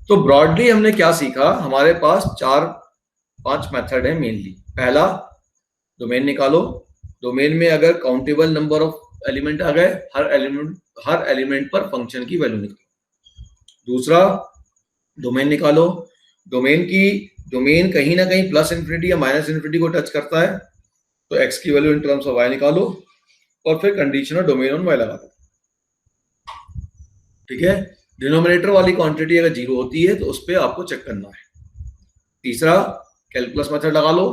तो ब्रॉडली हमने क्या सीखा, हमारे पास 4-5 मेथड है मेनली। पहला, डोमेन निकालो। डोमेन में अगर काउंटेबल नंबर ऑफ एलिमेंट आ गए, हर एलिमेंट पर फंक्शन की वैल्यू निकालो। दूसरा, डोमेन निकालो। डोमेन कहीं ना कहीं प्लस इन्फिनिटी या माइनस इन्फिनिटी को टच करता है, तो एक्स की value in terms of y निकालो और फिर कंडीशनल डोमेन ऑन वाई लगा दो। ठीक है, डिनोमिनेटर वाली क्वांटिटी अगर जीरो होती है तो उस पर आपको चेक करना है। तीसरा, कैलकुलस मेथड लगा लो।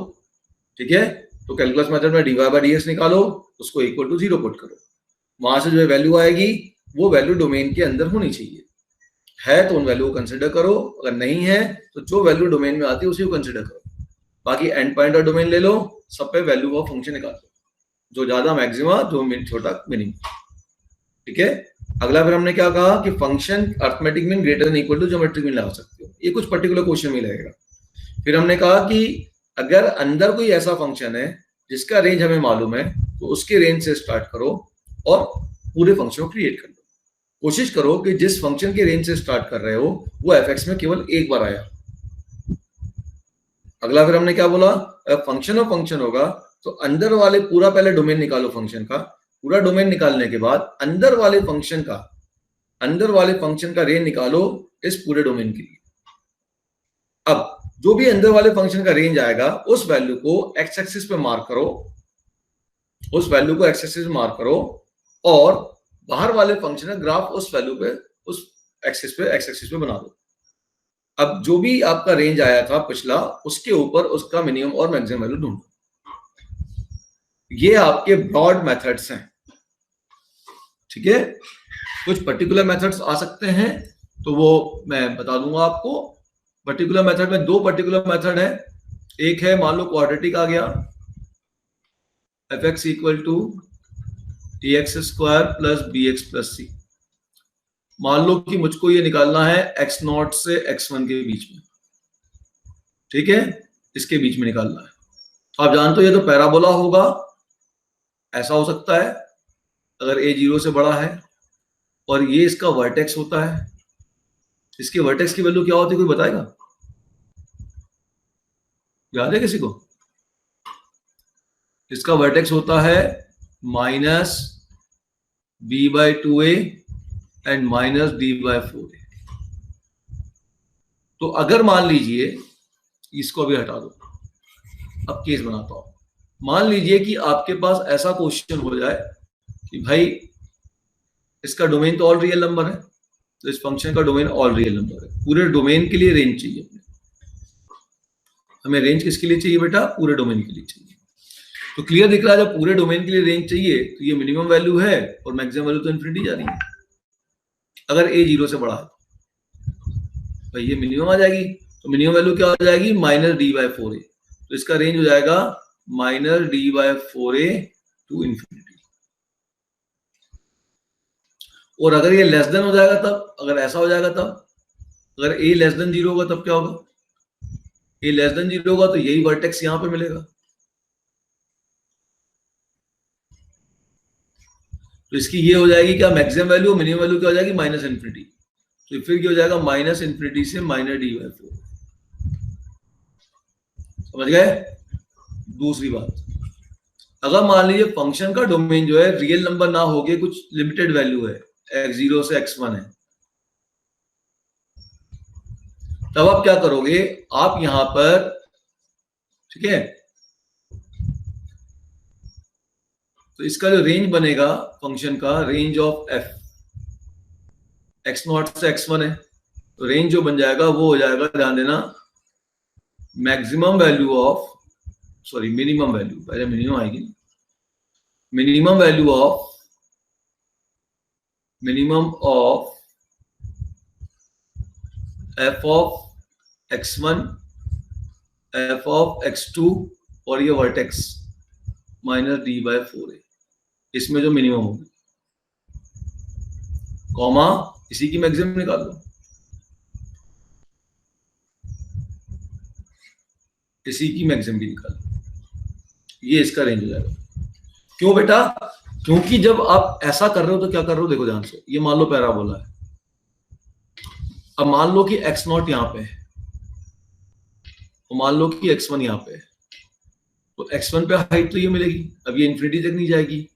ठीक है, तो कैलकुलस मेथड में dy बाय dx निकालो, उसको इक्वल टू 0 पुट करो। वहां से जो वैल्यू आएगी वो वैल्यू डोमेन के अंदर होनी चाहिए। है तो उन वैल्यू को कंसिडर करो, अगर नहीं है तो जो वैल्यू डोमेन में आती है उसी को कंसिडर करो। बाकी एंड पॉइंट और डोमेन ले लो, सब पे वैल्यू ऑफ फंक्शन निकालो, जो ज्यादा मैक्सिमा, जो छोटा मिनिमम। ठीक है, अगला फिर हमने क्या कहा कि function arithmetic mean greater than equal to geometric mean लगा सकते हो, ये कुछ पर्टिकुलर क्वेश्चन में लगेगा। फिर हमने कहा कि अगर अंदर कोई ऐसा फंक्शन है जिसका रेंज हमें मालूम है, तो उसके रेंज से स्टार्ट करो और पूरे फंक्शन को क्रिएट कर लो। कोशिश करो कि जिस फंक्शन के रेंज से स्टार्ट कर रहे हो वो एफ में केवल एक बार आया। अगला फिर हमने क्या बोला, फंक्शन ऑफ फंक्शन होगा तो अंदर वाले पूरा पहले डोमेन निकालो फंक्शन का। पूरा डोमेन निकालने के बाद अंदर वाले फंक्शन का रेंज निकालो इस पूरे डोमेन के लिए। अब जो भी अंदर वाले फंक्शन का रेंज आएगा उस वैल्यू को एक्स एक्सिस पे मार्क करो, और बाहर वाले फंक्शन का ग्राफ उस वैल्यू पे, उस एक्सिस पे बना दो। अब जो भी आपका रेंज आया था पिछला, उसके ऊपर उसका मिनिमम और मैक्सिमम वैल्यू ढूंढो। ये आपके ब्रॉड मेथड्स हैं। ठीक है, कुछ पर्टिकुलर मेथड्स आ सकते हैं तो वो मैं बता दूंगा आपको। पर्टिकुलर मेथड में दो पर्टिकुलर मेथड है। एक है, मान लो क्वाड्रेटिक आ गया, fx equal to ax square plus bx plus c। मान लो कि मुझको ये निकालना है x0 से x1 के बीच में। ठीक है, इसके बीच में निकालना है। आप जानते हो ये तो पैराबोला होगा। ऐसा हो सकता है अगर a 0 से बड़ा है और ये इसका वर्टेक्स होता है, इसके वर्टेक्स की वैल्यू क्या होती है, कोई बताएगा? याद है किसी को? इसका वर्टेक्स होता है minus b/2a and minus d/4a। तो अगर मान लीजिए, इसको अभी हटा दो, अब केस बनाता हूं। मान लीजिए कि आपके पास ऐसा क्वेश्चन हो जाए कि भाई इसका डोमेन तो ऑल रियल नंबर है, तो इस फंक्शन का डोमेन ऑल रियल नंबर है। पूरे डोमेन के लिए रेंज चाहिए हमें। रेंज किसके लिए चाहिए बेटा? पूरे डोमेन के लिए चाहिए। तो क्लियर दिख रहा है, जब पूरे डोमेन के लिए रेंज चाहिए तो ये मिनिमम वैल्यू है और मैक्सिमम वैल्यू तो इन्फिनिटी जा रही है। अगर a 0 से बड़ा है तो ये मिनिमम आ जाएगी। तो मिनिमम वैल्यू क्या हो जाएगी? Minus d/4a। तो इसका रेंज हो जाएगा माइनस d/4a टू इन्फिनिटी। और अगर ये लेस देन हो जाएगा तब, अगर ऐसा हो जाएगा तब, अगर a लेस देन 0 होगा तब क्या होगा? a लेस देन 0 होगा तो यही वर्टेक्स यहां पे मिलेगा। तो इसकी ये हो जाएगी क्या, मैक्सिमम वैल्यू, मिनिमम वैल्यू क्या हो जाएगी? Minus infinity. तो फिर क्या हो जाएगा? माइनस इन्फिनिटी से माइनस d/4। समझ गए? दूसरी बात, अगर मान लीजिए फंक्शन का डोमेन जो है रियल नंबर ना हो गए, कुछ लिमिटेड वैल्यू है, x0 से x1 है, तब आप क्या करोगे? आप यहां पर, ठीक है, तो इसका जो रेंज बनेगा फंक्शन का, रेंज ऑफ f, x0 से x1 है, तो रेंज जो बन जाएगा वो हो जाएगा, ध्यान देना, maximum value of, sorry minimum value, पहले मिनिमम आएगी, minimum value of f of x1, f of x2 और ये वर्टेक्स माइनस d/4a, इसमें जो मिनिमम होगी, कॉमा इसी की मैक्सिमम निकाल लो, इसी की मैक्सिमम भी निकाल लो, ये इसका रेंज हो जाएगा। क्यों बेटा? क्योंकि जब आप ऐसा कर रहे हो तो क्या कर रहे हो, देखो ध्यान से, ये मान लो पैराबोला है, अब मान लो कि x0 यहाँ पे है, तो मान लो कि x1 यहाँ पे है, तो x1 पे हाइट तो ये मिलेगी, अब ये इन्फिनिटी तक नहीं जाएगी,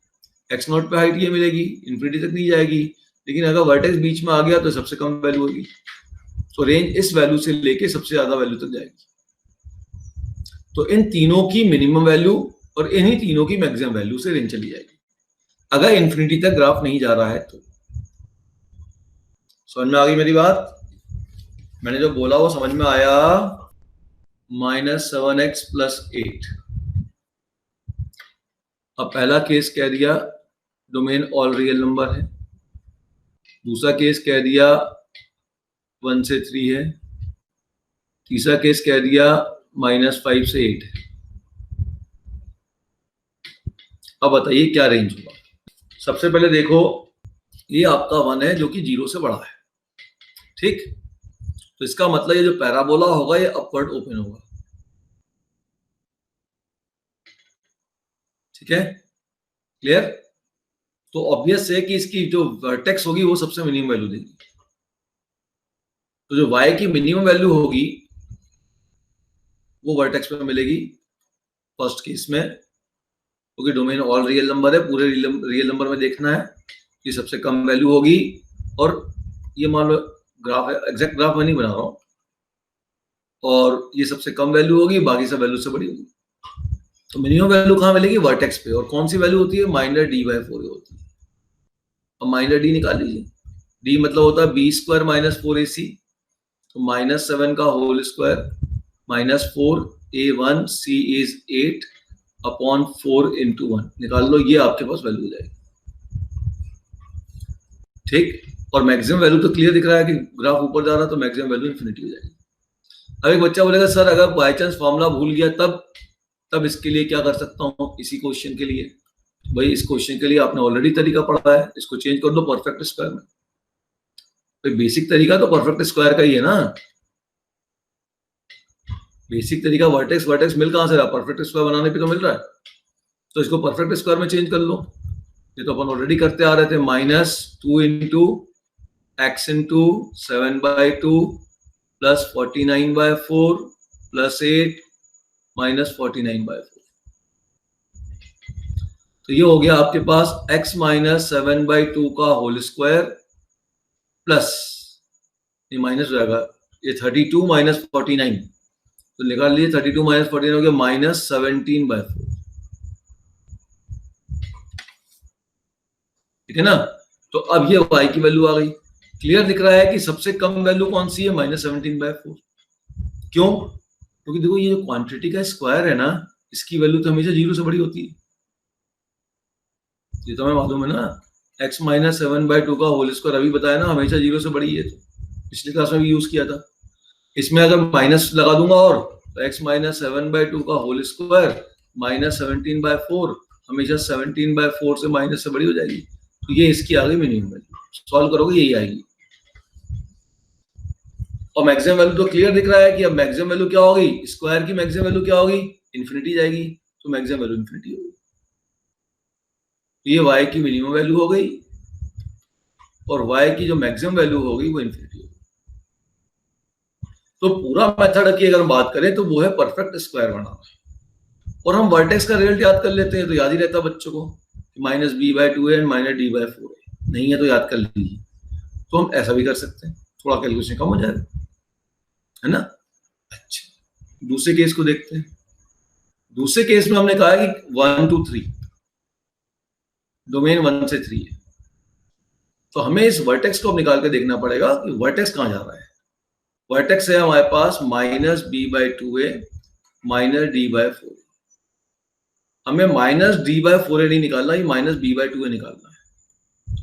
x0 पे हाइट ये मिलेगी, इन्फिनिटी तक नहीं जाएगी, लेकिन अगर वर्टेक्स बीच में आ गया तो सबसे कम वैल्यू होगी, तो रेंज इस वैल्यू से लेके सबसे ज्यादा वैल्यू तक जाएगी। तो इन तीनों की मिनिमम वैल्यू और इन्हीं तीनों की मैक्सिमम वैल्यू से रेंज चली जाएगी, अगर इन्फिनिटी तक ग्राफ नहीं जा रहा है तो। समझ में आ गई मेरी बात? मैंने जो बोला वो समझ में आया? -7x + 8। अब पहला केस कह दिया डोमेन ऑल रियल नंबर है, दूसरा केस कह दिया 1 से 3 है, तीसरा केस कह दिया -5 से 8 है। अब बताइए क्या रेंज होगा? सबसे पहले देखो, ये आपका 1 है जो कि 0 से बड़ा है, ठीक? तो इसका मतलब ये जो पैराबोला होगा ये अपवर्ड ओपन होगा, ठीक है? क्लियर? तो ऑब्वियस है कि इसकी जो वर्टेक्स होगी वो सबसे मिनिमम वैल्यू देगी, तो जो y की मिनिमम वैल्यू होगी वो वर्टेक्स पे मिलेगी फर्स्ट केस में, क्योंकि डोमेन ऑल रियल नंबर है, पूरे रियल नंबर में देखना है, ये सबसे कम वैल्यू होगी। और ये मान लो ग्राफ है, एग्जैक्ट ग्राफ मैं नहीं बना रहा हूं, और ये सबसे कम वैल्यू होगी, बाकी सब वैल्यू से बड़ी होगी। तो मिनिमम वैल्यू कहाँ मिलेगी? वर्टेक्स पे। और कौन सी वैल्यू होती है? -d/4 होती है। अब -d निकाल लीजिए, d मतलब होता है b² - 4ac, तो -7 का whole square -4a1 c is 8 upon 4 × 1 निकाल लो, ये आपके पास वैल्यू हो जाएगी, ठीक? और मैक्सिमम वैल्यू तो क्लियर दिख रहा है कि ग्राफ ऊपर जा रहा है, तो मैक्सिमम वैल्यू इन्फिनिटी हो जाएगी। अब एक बच्चा बोलेगा सर अगर बाय चांस फॉर्मूला भूल गया तब इसके लिए क्या कर सकता हूँ? इसी क्वेश्चन के लिए, भाई इस क्वेश्चन के लिए आपने ऑलरेडी तरीका पढ़ा है, इसको चेंज कर दो परफेक्ट स्क्वायर में। तो बेसिक तरीका तो परफेक्ट स्क्वायर का ही है ना, बेसिक तरीका वर्टेक्स मिल कहां से रहा? परफेक्ट स्क्वायर बनाने पे तो मिल रहा है, तो इसको परफेक्ट स्क्वायर में चेंज कर लो। ये तो अपन ऑलरेडी करते आ रहे थे, -2 × x × 7/2 + 49/4 + 8 - 49/4। तो ये हो गया आपके पास x - 7/2 का होल स्क्वायर प्लस ये माइनस हो जाएगा, ये 32 - 49, तो निकाल लिए 32 - 49 हो गया -17/4, ठीक है ना? तो अब ये y की वैल्यू आ गई। क्लियर दिख रहा है कि सबसे कम वैल्यू कौन सी है? -17/4। क्यों? क्योंकि देखो ये जो क्वांटिटी का स्क्वायर है ना, इसकी वैल्यू तो हमेशा 0 से बड़ी होती है, ये तो हमें मालूम है ना। x - 7/2 का होल स्क्वायर अभी बताया ना, हमेशा 0 से बड़ी है, तो पिछली क्लास में भी यूज किया था। इसमें अगर माइनस लगा दूंगा और तो x - 7/2 का होल स्क्वायर -17/4 हमेशा 17/4 से माइनस से बड़ी हो जाएगी, तो ये इसकी आ गई मिनिमम वैल्यू। सॉल्व करोगे यही आएगी। और मैक्सिमम वैल्यू तो क्लियर दिख रहा है कि अब मैक्सिमम वैल्यू क्या होगी? स्क्वायर की मैक्सिमम वैल्यू क्या होगी? इन्फिनिटी जाएगी, तो मैक्सिमम वैल्यू इन्फिनिटी होगी। तो ये y की मिनिमम वैल्यू हो गई और y की जो मैक्सिमम वैल्यू होगी वो इन्फिनिटी होगी। तो पूरा मेथड की अगर बात करें तो वो है परफेक्ट स्क्वायर बनाना, और हम वर्टेक्स का रिजल्ट याद कर लेते हैं, तो याद ही रहता बच्चों को -b/2 है -d/4 है, नहीं है तो याद कर लीजिए। तो हम ऐसा भी कर सकते हैं, थोड़ा कैलकुलेशन कम हो जाएगा, है ना? अच्छा, दूसरे केस को देखते हैं। दूसरे केस में हमने कहा कि 1 to 3 डोमेन 1 से 3 है, तो हमें इस वर्टेक्स को अब निकाल के देखना पड़ेगा कि वर्टेक्स कहां जा रहा है। वर्टेक्स है हमारे पास -b/2 है -d/4, हमें -d/4 नहीं निकालना, ये -b/2 निकालना है।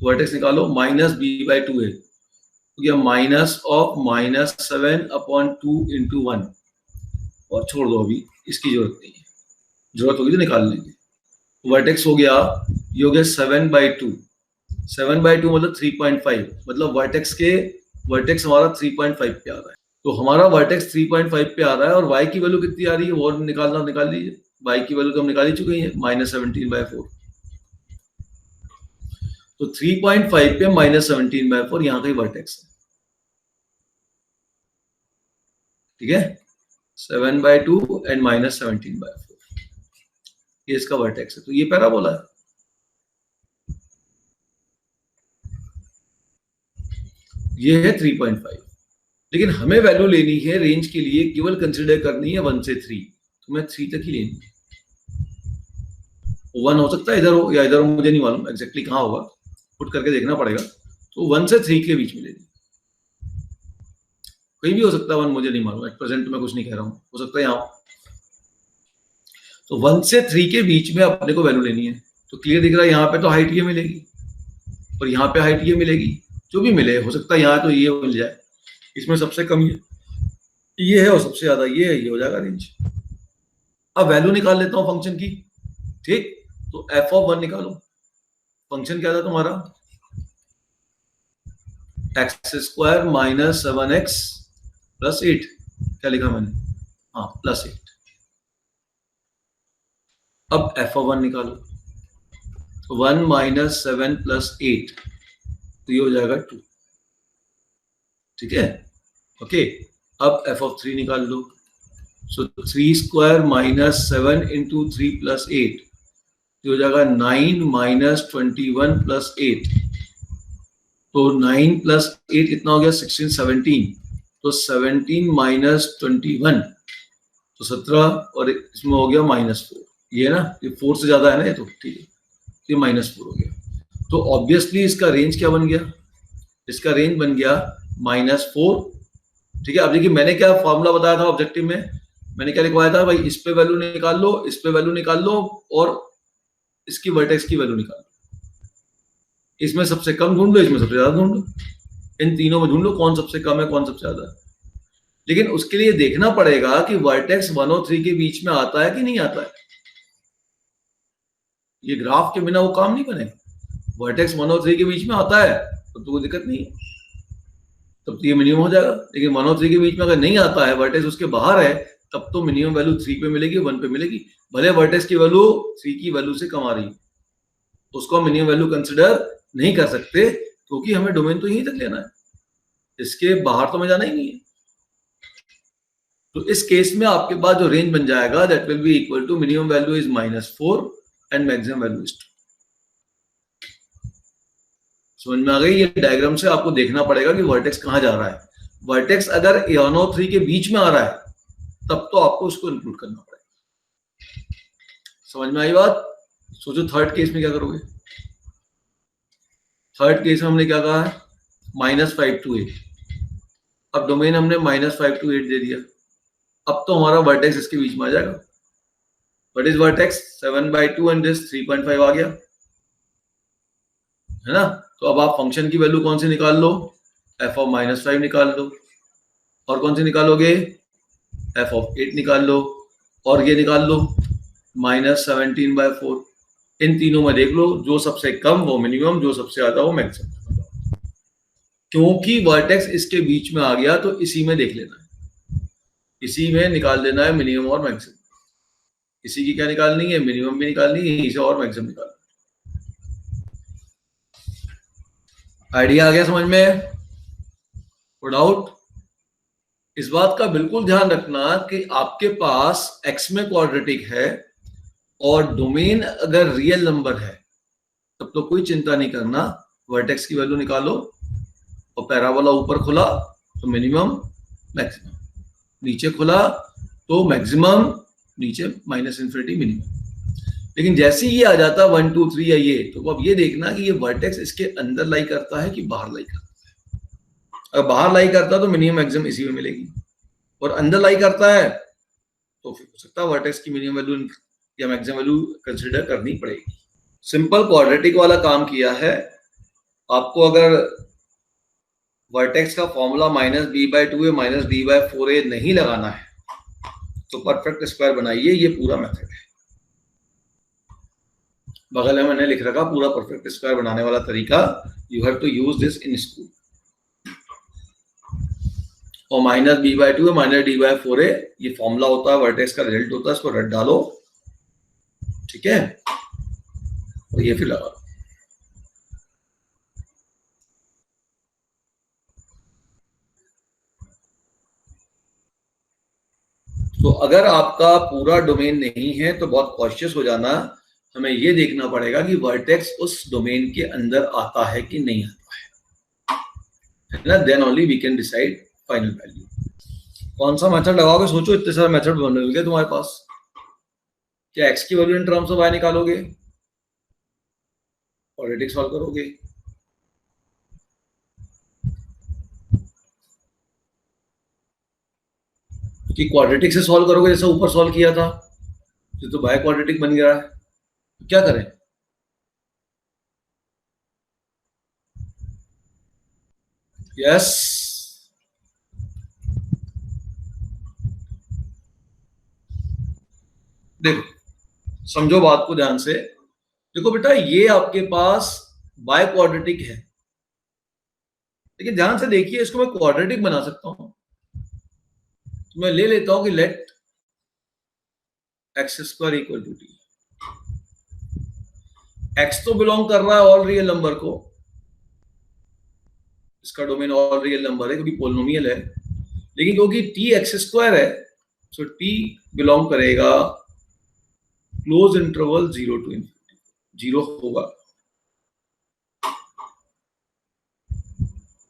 वर्टेक्स निकालो, -b/2 है तो क्या -7/2 × 1, और छोड़ दो, अभी इसकी जरूरत नहीं है, जरूरत होगी तो निकाल लेंगे। वर्टेक्स हो गया, ये हो गया 7/2, 7/2 मतलब 3.5, मतलब वर्टेक्स हमारा 3.5 पे आ रहा है, तो हमारा वर्टेक्स 3.5 पे आ रहा है, और y की वैल्यू कितनी आ रही है वो निकाल लीजिए। y की वैल्यू तो हम निकाल ही चुके हैं, -17/4, तो 3.5 पे -17/4 यहाँ का ही वर्टेक्स है। ठीक है, 7/2 एंड -17/4, ये इसका वर्टेक्स है, तो ये पैराबोला है। ये है 3.5, लेकिन हमें वैल्यू लेनी है रेंज के लिए, केवल कंसिडर करनी है 1 से 3, तो मैं 3 तक ही लेनी है। 1 हो सकता है इधर हो या इधर हो, मुझे नहीं मालूम एग्जैक्टली कहाँ होगा, पुट करके देखना पड़ेगा। तो 1 से 3 के बीच में लेनी, कहीं भी हो सकता है 1, मुझे नहीं मालूम, एट प्रेजेंट मैं कुछ नहीं कह रहा हूँ, हो सकता है यहाँ। तो 1 से 3 के बीच में अपने को वैल्यू लेनी है। तो क्लियर दिख रहा है, यहाँ पे तो हाइट ये मिलेगी और यहाँ पे हाइट ये मिलेगी, जो भी मिले, हो सकता है यहाँ तो ये मिल जाए, इसमें सबसे कम ये है और सबसे ज्यादा ये है, ये हो जाएगा रेंज। अब वैल्यू निकाल लेता हूँ फंक्शन की, ठीक। तो f(1) निकालो, फंक्शन क्या था तुम्हारा, x² - 7x + 8, क्या लिखा मैंने, हाँ +8। अब f(1) निकालो, 1 - 7 + 8, तो ये हो जाएगा 2, ठीक है, ओके। अब f(3) निकाल लो, सो 3² - 7 × 3 + 8, ये हो जाएगा 9 - 21 + 8, तो 9 + 8 कितना हो गया, 16 17, तो 17 - 21, तो 17, और इसमें हो गया -4, ये ना, ये 4 से ज्यादा है ना, ये तो ठीक है, ये -4 हो गया। तो ऑब्वियसली इसका रेंज क्या बन गया, इसका रेंज बन गया -4, ठीक है। अब देखिए मैंने क्या फॉर्मूला बताया था ऑब्जेक्टिव में, मैंने क्या लिखवाया था भाई, इस पे वैल्यू निकाल लो, इस पे वैल्यू निकाल लो, और इसकी वर्टेक्स की वैल्यू निकाल लो, इसमें सबसे कम ढूंढ लो, इसमें सबसे ज्यादा ढूंढ लो, इन तीनों में ढूंढ लो कौन सबसे कम है कौन सबसे ज्यादा है। लेकिन उसके लिए देखना पड़ेगा कि वर्टेक्स 1 और 3 के बीच में आता है कि नहीं आता है, ये ग्राफ के बिना वो काम नहीं बनेगा। वर्टेक्स 1 और 3 के बीच में आता है तो कोई दिक्कत नहीं है, तब तो ये मिनिमम हो जाएगा। लेकिन 1 और 3 के बीच में अगर नहीं आता है, वर्टेक्स उसके बाहर है, तब तो मिनिमम वैल्यू 3 पे मिलेगी, 1 पे मिलेगी, भले वर्टेक्स की वैल्यू 3 की वैल्यू से कम आ रही है, उसको हम मिनिमम वैल्यू कंसिडर नहीं कर सकते, क्योंकि हमें डोमेन तो यहीं तक लेना है, इसके बाहर तो हमें जाना ही नहीं है। तो इस केस में आपके पास जो रेंज बन जाएगा, that will be equal to minimum value is -4 and maximum value is 2। समझ में आ गई, ये डायग्राम से आपको देखना पड़ेगा कि वर्टेक्स कहां जा रहा है। वर्टेक्स अगर 1 और 3 के बीच में आ रहा है, तब तो आपको उसको इंक्लूड करना पड़ेगा। समझ में आई बात। सोचो थर्ड केस में क्या करोगे, थर्ड केस में हमने क्या कहा है, -5 to 8, अब डोमेन हमने -5 to 8 दे दिया, अब तो हमारा वर्टेक्स इसके बीच में आ जाएगा। What is vertex, 7/2 and this 3.5 आ गया, है ना। तो अब आप फंक्शन की वैल्यू कौन सी निकाल लो, f(-5) निकाल लो, और कौन सी निकालोगे, f(8) निकाल लो, और ये निकाल लो -17/4। इन तीनों में देख लो, जो सबसे कम वो मिनिमम, जो सबसे ज्यादा वो मैक्सिमम। क्योंकि वर्टेक्स इसके बीच में आ गया तो इसी में देख लेना है, इसी में निकाल देना है मिनिमम और मैक्सिमम। इसी की क्या निकालनी है, मिनिमम भी निकालनी है, इसे और मैक्सिमम निकालना। आइडिया आ गया समझ में, कोई डाउट। इस बात का बिल्कुल ध्यान रखना कि आपके पास x में क्वाड्रेटिक है और डोमेन अगर रियल नंबर है, तब तो कोई चिंता नहीं करना, वर्टेक्स की वैल्यू निकालो, और पैराबोला ऊपर खुला तो मिनिमम मैक्सिमम, नीचे खुला तो मैक्सिमम, नीचे -इन्फिनिटी मिनिमम। लेकिन जैसे ही ये आ जाता 1 2 3 या ये, तो अब ये देखना कि ये वर्टेक्स इसके अंदर लाई करता है कि बाहर लाई करता है। अगर बाहर लाई करता है तो मिनिमम मैक्सिमम इसी में मिलेगी, और अंदर लाई करता है तो फिर हो सकता है वर्टेक्स की मिनिमम वैल्यू या मैक्सिमम वैल्यू कंसीडर करनी पड़ेगी। सिंपल क्वाड्रेटिक वाला काम किया है। आपको अगर वर्टेक्स का फॉर्मूला -b/2 है -d/4a नहीं लगाना है, तो परफेक्ट स्क्वायर बनाइए, ये पूरा मेथड है। बगल में मैंने लिख रखा पूरा परफेक्ट स्क्वायर बनाने वाला तरीका, you have to use this in school. और -b/2 है -d/4a, ये फॉर्मूला होता है, वर्टेक्स का रिजल्ट होता है, इसको रट डालो, ठीक है, और ये फिर लगा लो। तो अगर आपका पूरा डोमेन नहीं है तो बहुत कॉशियस हो जाना, हमें ये देखना पड़ेगा कि वर्टेक्स उस डोमेन के अंदर आता है कि नहीं आता है ना, then only we can decide final value. कौन सा मेथड लगाओगे सोचो, इतने सारे मेथड बन गए तुम्हारे पास। क्या एक्स की value in terms of y निकालोगे, क्वाड्रेटिक सॉल्व करोगे, कि क्वाड्रेटिक से सॉल्व करोगे जैसे ऊपर सॉल्व किया था, तो बाय क्वाड्रेटिक बन गया है, तो क्या करें? यस, देखो समझो बात को ध्यान से। देखो बेटा, ये आपके पास बाय क्वाड्रेटिक है, लेकिन ध्यान से देखिए, इसको मैं क्वाड्रेटिक बना सकता हूं। तो मैं ले लेता हूं कि let x square equal to t. X तो बिलोंग कर रहा है ऑल रियल नंबर को, इसका डोमेन ऑल रियल नंबर है क्योंकि पोलिनोमियल है, लेकिन क्योंकि टी एक्स स्क्वायर है, सो टी बिलोंग करेगा क्लोज इंटरवल 0 टू इनफिनिटी, 0 होगा।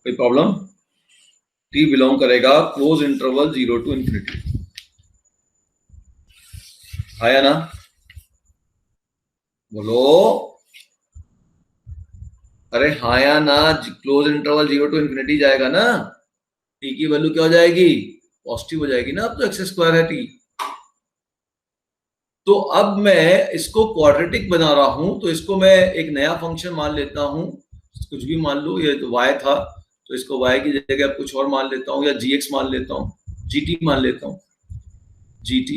कोई प्रॉब्लम? टी बिलोंग करेगा क्लोज इंटरवल 0 टू इनफिनिटी, आया ना? बोलो, अरे हाँ या ना? क्लोज इंटरवल 0 टू इनफिनिटी जाएगा ना, टी की वैल्यू क्या हो जाएगी? पॉजिटिव हो जाएगी ना, अब तो एक्स स्क्वायर है टी। तो अब मैं इसको क्वाड्रेटिक बना रहा हूं, तो इसको मैं एक नया फंक्शन मान लेता हूं, कुछ भी मान लो, ये तो y था, तो इसको y की जगह कुछ और मान लेता हूं, या gx मान लेता हूं, gt मान लेता हूं, gt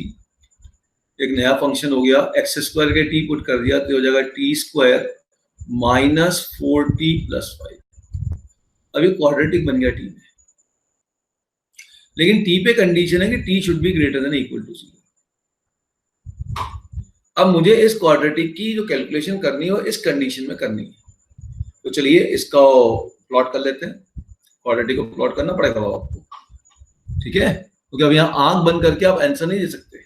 एक नया फंक्शन हो गया, एक्स स्क्वायर के टी पुट कर दिया तो हो जाएगा T square minus 4t plus 5। अब ये क्वाड्रेटिक बन गया टी में, लेकिन टी पे कंडीशन है कि t should be greater than equal to 0। अब मुझे इस क्वाड्रेटिक की जो कैलकुलेशन करनी है वो इस कंडीशन में करनी है, तो चलिए इसका प्लॉट कर लेते हैं। क्वाड्रेटिक को प्लॉट करना पड़ेगा आपको, ठीक है? क्योंकि अब यहाँ आंख बंद करके आप आंसर नहीं दे सकते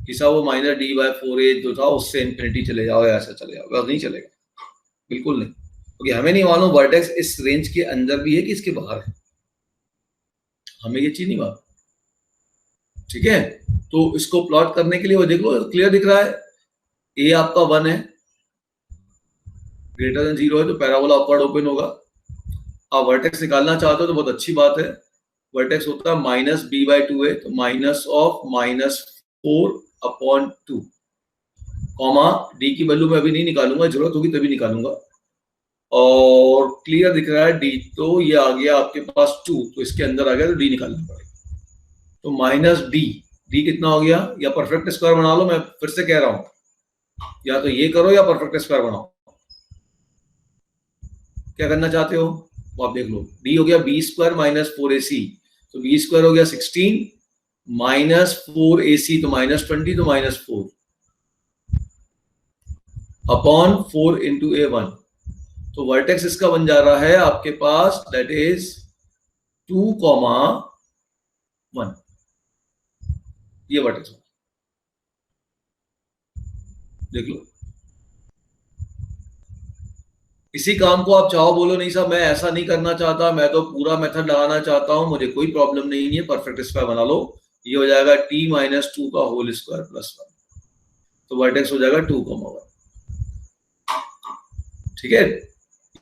कि साहब वो माइनस डी बाय 4a जो था उससे इंफिनिटी चले जाओ या ऐसा चले जाओ, नहीं चलेगा, बिल्कुल नहीं, क्योंकि हमें नहीं मालूम वर्टेक्स इस रेंज के अंदर भी है कि इसके बाहर है, हमें ये चीज नहीं मालूम, ठीक है? तो इसको प्लॉट करने के लिए वो देख लो, क्लियर दिख रहा है, ए आपका 1 है, ग्रेटर देन 0 है, तो पैराबोला अपवर्ड ओपन होगा। आप वर्टेक्स निकालना चाहते हो तो बहुत अच्छी बात है, वर्टेक्स होता है माइनस बी बाई 2a, तो minus of minus 4/2, comma D की वैल्यू मैं अभी नहीं निकालूंगा, जरूरत होगी तभी निकालूंगा। और क्लियर दिख रहा है डी, तो ये आ गया आपके पास 2, तो इसके अंदर आ गया, तो डी निकालना पड़ेगा, तो माइनस डी, डी कितना हो गया? या परफेक्ट स्क्वायर बना लो, मैं फिर से कह रहा हूं, या तो ये करो या परफेक्ट स्क्वायर बनाओ, क्या करना चाहते हो वो आप देख लो। डी हो गया बी स्क्वायर माइनस 4ac, तो बी स्क्वायर हो गया 16 माइनस 4ac, तो माइनस 20, तो माइनस 4 अपॉन 4 इंटू a1, तो वर्टेक्स इसका बन जा रहा है आपके पास, दैट इज 2,1, ये वर्टेक्स देख लो। इसी काम को आप चाहो बोलो नहीं साहब मैं ऐसा नहीं करना चाहता, मैं तो पूरा मेथड लगाना चाहता हूं, मुझे कोई प्रॉब्लम नहीं है, परफेक्ट स्क्वायर बना लो, ये हो जाएगा t माइनस 2 का होल स्क्वायर प्लस 1, तो वर्टेक्स हो जाएगा 2,1, ठीक है?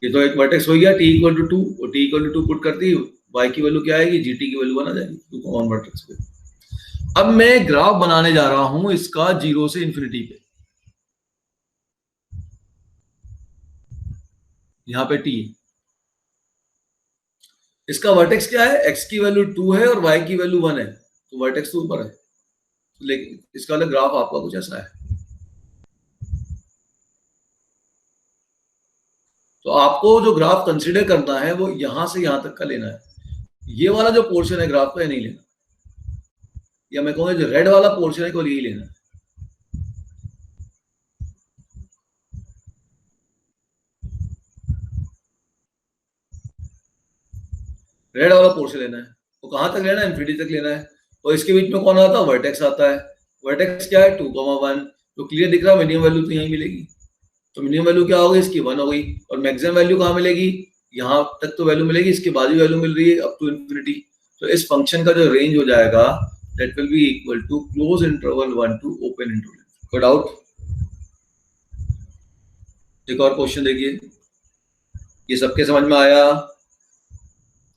ये तो एक वर्टेक्स हो गया, t इक्वल टू 2, और t इक्वल टू 2 पुट करती y की वैल्यू क्या आएगी, gt की वैल्यू 1 आ जाएगी, 2,1 वर्टेक्स पे। अब मैं ग्राफ बनाने जा रहा हूं इसका 0 से इंफिनिटी पे, यहाँ पे t, इसका वर्टेक्स क्या है? x की वैल्यू 2 है और y की वैल्यू 1 है, तो वर्टेक्स तो ऊपर है, लेकिन इसका वाला ग्राफ आपका कुछ ऐसा है। तो आपको जो ग्राफ कंसीडर करना है वो यहां से यहां तक का लेना है, ये वाला जो पोर्शन है ग्राफ का ये नहीं लेना, या मैं कहूंगा जो रेड वाला पोर्शन है केवल यही लेना है, रेड वाला पोर्शन लेना है। तो कहां तक लेना है? इंफिनिटी तक लेना है। और इसके बीच में कौन आता है? वर्टेक्स आता है। वर्टेक्स क्या है? 2,1। तो क्लियर दिख रहा है मिनिमम वैल्यू तो यहीं मिलेगी। तो मिनिमम वैल्यू क्या होगी? इसकी 1 हो गई। और मैक्सिमम वैल्यू कहाँ मिलेगी? यहाँ तक तो वैल्यू मिलेगी, इसके बाद भी वैल्यू मिल रही है अप टू इन्फिनिटी। तो इस फंक्शन का जो रेंज हो जाएगा that will be equal to close interval 1 to open interval. कोई डाउट? एक और क्वेश्चन देखिए, ये सबके समझ में आया?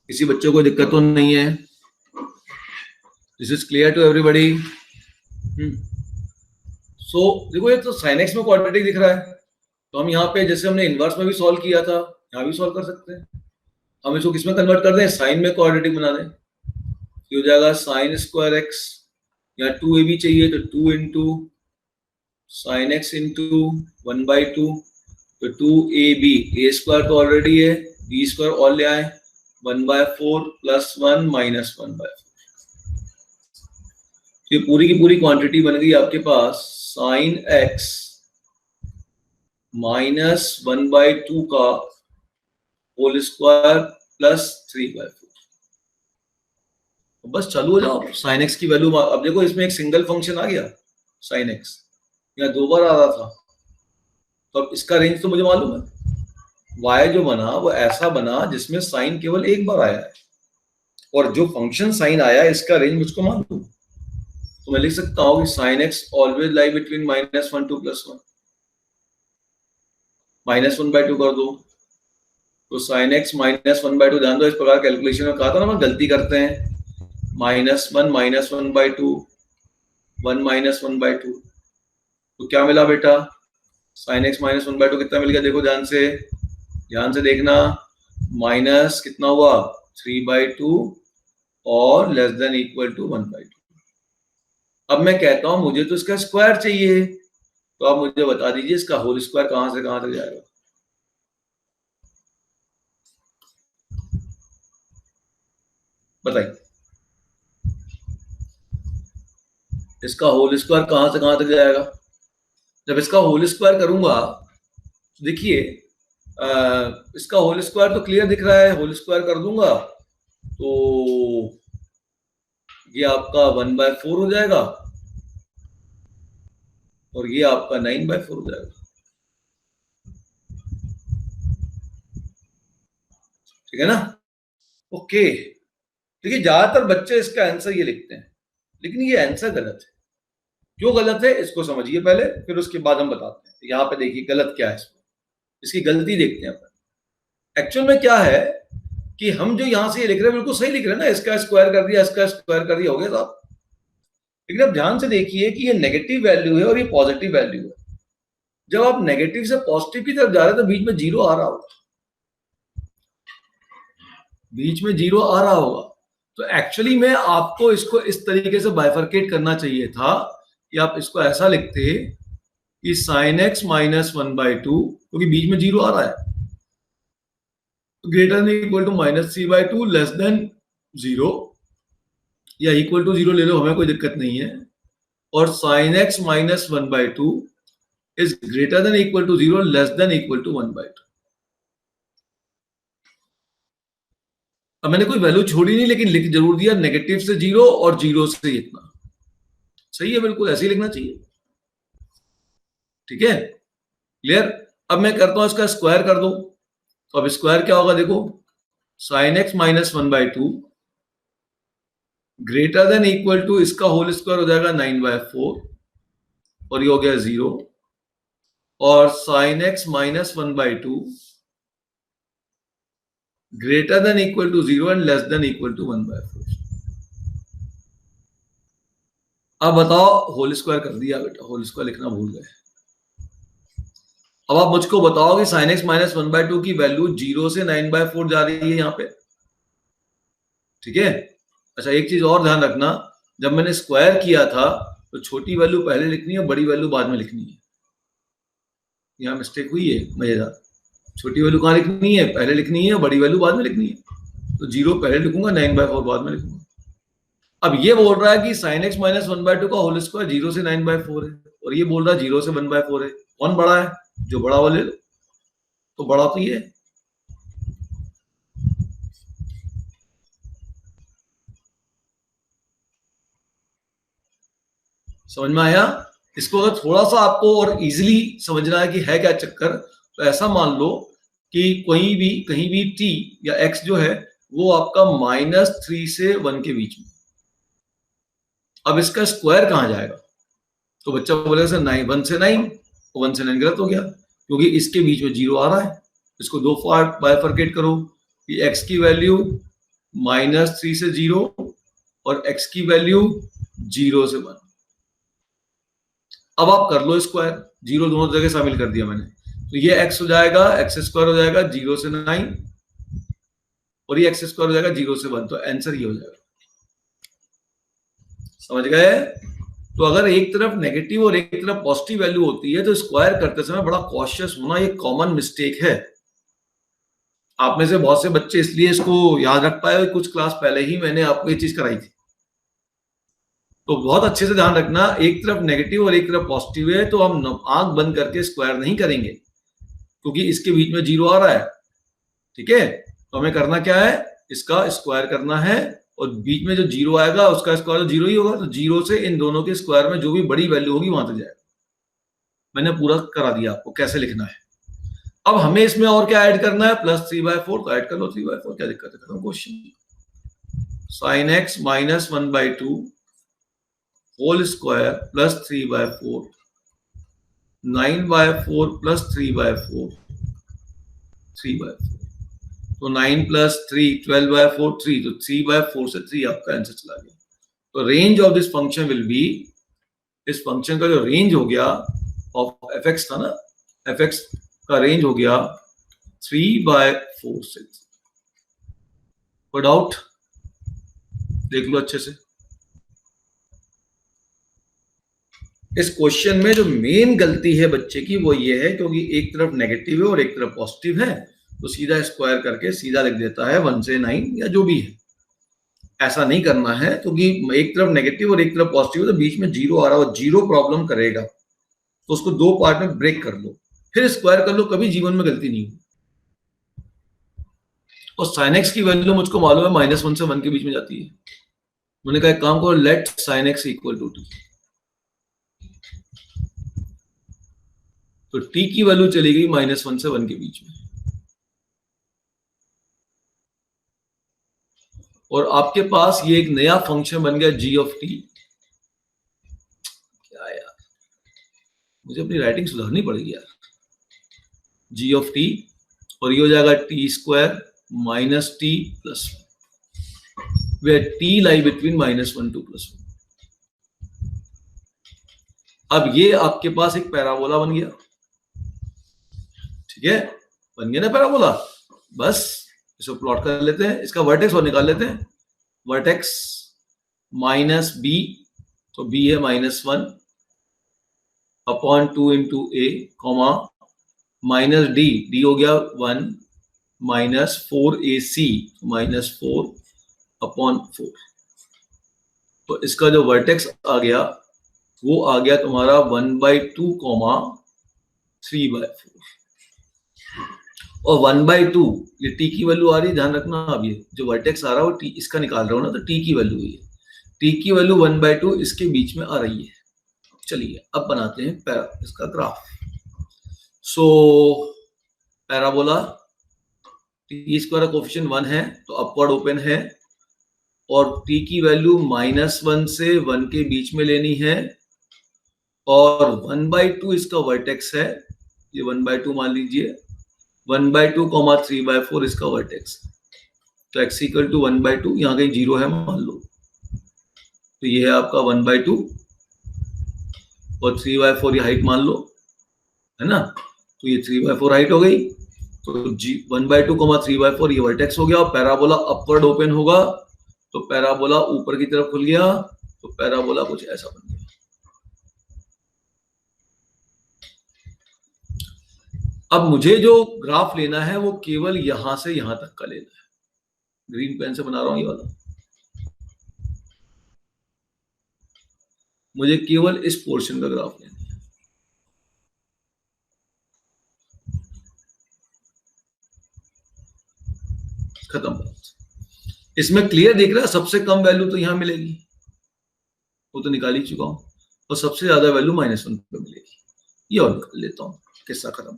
किसी बच्चों को दिक्कत तो नहीं है? This is clear to everybody? So देखो, ये तो sin x में क्वाड्रेटिक दिख रहा है, तो हम यहाँ पे जैसे हमने इनवर्स में भी सॉल्व किया था, यहाँ भी सॉल्व कर सकते हैं। हम इसको किसमें कन्वर्ट कर दें? साइन में क्वाड्रेटिक बना दें। ये हो जाएगा साइन स्क्वायर एक्स, यहाँ 2ab चाहिए तो 2 इंटू साइन एक्स इंटू 1/2, तो 2ab, ए स्क्वायर तो ऑलरेडी है, बी स्क्वायर और ले आए 1/4 प्लस 1 माइनस 1/4। ये पूरी की पूरी क्वांटिटी बन गई आपके पास साइन एक्स माइनस 1/2 का होल स्क्वायर प्लस 3/4। बस चालू हो जाओ। साइन एक्स की वैल्यू अब देखो, इसमें एक सिंगल फंक्शन आ गया साइन एक्स, यहाँ 2 बार आ रहा था, तो अब इसका रेंज तो मुझे मालूम है। वाई जो बना वो ऐसा बना जिसमें साइन केवल एक बार आया है, और जो फंक्शन साइन आया इसका रेंज मुझको मालूम। तो मैं लिख सकता हूँ कि sine x always lie between -1 to +1। -1/2 कर दो, तो साइन एक्स -1/2, ध्यान दो इस प्रकार कैलकुलेशन में कहा था ना मैं गलती करते हैं, -1 -1/2 1 -1/2, तो क्या मिला बेटा? साइन एक्स -1/2 कितना मिल गया? देखो ध्यान से देखना, माइनस कितना हुआ? 3/2 और लेस देन इक्वल टू 1/2। अब मैं कहता हूं मुझे तो इसका स्क्वायर चाहिए, तो आप मुझे बता दीजिए इसका होल स्क्वायर कहां से कहां तक जाएगा? बताइए, इसका होल स्क्वायर कहां से कहां तक जाएगा? जब इसका होल स्क्वायर करूंगा तो देखिए, इसका होल स्क्वायर तो क्लियर दिख रहा है, होल स्क्वायर कर दूंगा तो ये आपका 1/4 हो जाएगा और ये आपका 9/4 हो जाएगा। ठीक है ना? ओके। देखिए, ज्यादातर बच्चे इसका आंसर ये लिखते हैं, लेकिन ये आंसर गलत है। क्यों गलत है इसको समझिए पहले, फिर उसके बाद हम बताते हैं। यहाँ पे देखिए गलत क्या है, इसकी गलती देखते हैं अपन। एक्चुअल में क्या है कि हम जो यहाँ से ये लिख रहे हैं बिल्कुल सही लिख रहे हैं ना, इसका स्क्वायर कर दिया, इसका स्क्वायर कर दिया, हो गया साहब। लेकिन अब ध्यान से देखिए कि ये नेगेटिव वैल्यू है और ये पॉजिटिव वैल्यू है। जब आप नेगेटिव से पॉजिटिव की तरफ जा रहे हैं तो बीच में जीरो आ रहा होगा, बीच में जीरो आ रहा होगा। तो एक्चुअली में आपको इसको इस तरीके से बाइफरकेट करना चाहिए था कि आप इसको ऐसा लिखते कि साइन एक्स -1/2, क्योंकि बीच में जीरो आ रहा है, greater than equal to -3/2 less than 0, या इक्वल टू 0 ले लो, हमें कोई दिक्कत नहीं है। और sine x -1/2 is greater than equal to 0 less than equal to 1/2। अब मैंने कोई वैल्यू छोड़ी नहीं, लेकिन लिख जरूर दिया नेगेटिव से 0 और 0 से इतना। सही है, बिल्कुल ऐसे ही लिखना चाहिए। ठीक है, क्लियर? अब मैं करता हूं इसका स्क्वायर कर दो, तो अब स्क्वायर क्या होगा? देखो, sine x -1/2 greater than equal to इसका होल स्क्वायर हो जाएगा 9/4 और ये हो गया 0, और sine x -1/2 greater than equal to 0 and less than equal to 1/4। अब बताओ, होल स्क्वायर कर दिया बेटा, होल स्क्वायर लिखना भूल गए। अब आप मुझको बताओ कि साइन एक्स -1/2 की वैल्यू 0 से 9/4 जा रही है यहाँ पे। ठीक है? अच्छा, एक चीज और ध्यान रखना, जब मैंने स्क्वायर किया था तो छोटी वैल्यू पहले लिखनी है, बड़ी वैल्यू बाद में लिखनी है। यहाँ मिस्टेक हुई है मजेदार। छोटी वैल्यू कहाँ लिखनी है? पहले लिखनी है, बड़ी वैल्यू बाद में लिखनी है। तो 0 पहले लिखूंगा, 9/4 बाद में लिखूंगा। अब ये बोल रहा है कि साइन एक्स -1/2 का होल स्क्वायर 0 से 9/4 है, और ये बोल रहा है 0 से 1/4 है। कौन बड़ा है? जो बड़ा वाले लो, तो बड़ा तो ये है। समझ में आया? इसको अगर थोड़ा सा आपको और इजीली समझना है कि है क्या चक्कर, तो ऐसा मान लो कि कहीं भी t या x जो है वो आपका -3 से 1 के बीच में। अब इसका स्क्वायर कहाँ जाएगा? तो बच्चा बोलेगा सर 1 से 9, तो 1 से 9 गलत हो गया, क्योंकि इसके बीच में 0 आ रहा है। इसको दो पार्ट बाइफरकेट करो कि x की वैल्यू -3 से 0 और x की वैल्यू 0 से 1। अब आप कर लो स्क्वायर, 0 दोनों जगह शामिल कर दिया मैंने, तो ये x हो जाएगा, x स्क्वायर हो जाएगा 0 से 9 और ये x स्क्वायर हो जाएगा 0 से 1, तो आंसर ये हो जाएगा। समझ गए? तो अगर एक तरफ नेगेटिव और एक तरफ पॉजिटिव वैल्यू होती है तो स्क्वायर करते समय बड़ा कॉशियस होना ये कॉमन मिस्टेक है। आप में से बहुत से बच्चे इसलिए इसको याद रख पाए, कुछ क्लास पहले ही मैंने आपको ये चीज कराई थी। तो बहुत अच्छे से ध्यान रखना, एक तरफ नेगेटिव और एक तरफ पॉजिटिव है तो हम आंख बंद करके स्क्वायर नहीं करेंगे, क्योंकि इसके बीच में 0 आ रहा है। ठीक है, तो हमें करना क्या है, इसका स्क्वायर करना है और बीच में जो 0 आएगा उसका स्क्वायर तो 0 ही होगा, तो 0 से इन दोनों के स्क्वायर में जो भी बड़ी वैल्यू होगी वहां तक जाएगा। मैंने पूरा करा दिया आपको कैसे लिखना है। अब हमें इसमें और क्या ऐड करना है, +3/4, तो ऐड कर लो 3/4, क्या दिक्कत है, खत्म question. sin x -1/2 whole square +3/4, 9/4 +3/4, 3/4, तो 9 + 3 12/4, 3, तो 3/4 से 3 आपका आंसर चला गया। तो range of this function will be, इस फंक्शन का जो रेंज हो गया ऑफ fx था ना, fx का रेंज हो गया 3/4 से। कोई डाउट? देख लो अच्छे से। इस क्वेश्चन में जो मेन गलती है बच्चे की वो ये है, क्योंकि एक तरफ नेगेटिव है और एक तरफ पॉजिटिव है, तो सीधा स्क्वायर करके सीधा लिख देता है 1 से 9 या जो भी है। ऐसा नहीं करना है, क्योंकि एक तरफ नेगेटिव और एक तरफ पॉजिटिव है तो बीच में 0 आ रहा है, 0 प्रॉब्लम करेगा, तो उसको दो पार्ट में ब्रेक कर लो, फिर स्क्वायर कर लो, कभी जीवन में गलती नहीं हुई। और sin x की वैल्यू मुझको मालूम है -1 से 1 के बीच में जाती है। मैंने कहा एक काम करो, लेट sin x = t, तो t की वैल्यू चली गई -1 से 1 के बीच में, और आपके पास ये एक नया फंक्शन बन गया g(t). क्या यार, मुझे अपनी राइटिंग सुधारनी पड़ेगी यार। g(t) और ये हो जाएगा t² - t + 1, where t lie between -1 to +1। अब ये आपके पास एक पैराबोला बन गया। ठीक है, बन गया ना पैराबोला। बस इसको प्लॉट कर लेते हैं, इसका वर्टेक्स और निकाल लेते हैं। वर्टेक्स -b, तो b है -1 / 2 × a, -d, d हो गया 1 -4ac, -4/4। तो इसका जो वर्टेक्स आ गया वो आ गया तुम्हारा 1/2, 3/4, और 1/2 ये t की वैल्यू आ रही है, ध्यान रखना। अब ये जो वर्टेक्स आ रहा है वो t इसका निकाल रहा हूं ना, तो t की वैल्यू है, t की वैल्यू 1/2 इसके बीच में आ रही है। चलिए अब बनाते हैं इसका ग्राफ। सो पैराबोला, t² कोफिशिएंट 1 है तो अपवर्ड ओपन है, और t की वैल्यू -1 से 1 के बीच में लेनी है, और 1/2 इसका वर्टेक्स है, ये 1/2 मान लीजिए, 1/2, 3/4 इसका वर्टेक्स, तो x = 1/2, यहाँ कहीं 0 है मान लो, तो ये है आपका 1/2 और 3/4 ये हाइट मान लो, है ना, तो ये 3/4 हाइट हो गई, तो 1/2, 3/4 ये वर्टेक्स हो गया, और पैराबोला अपवर्ड ओपन होगा, तो पैराबोला ऊपर की तरफ खुल गया, तो पैराबोला कुछ ऐसा बन गया। अब मुझे जो ग्राफ लेना है वो केवल यहां से यहां तक का लेना है। ग्रीन पेन से बना रहा हूं ये वाला, मुझे केवल इस पोर्शन का ग्राफ लेना है। खत्म बात। इसमें क्लियर दिख रहा है, सबसे कम वैल्यू तो यहां मिलेगी, वो तो निकाल ही चुका हूं। और सबसे ज्यादा वैल्यू -1 पे मिलेगी। ये और निकाल लेता हूँ, किस्सा खत्म।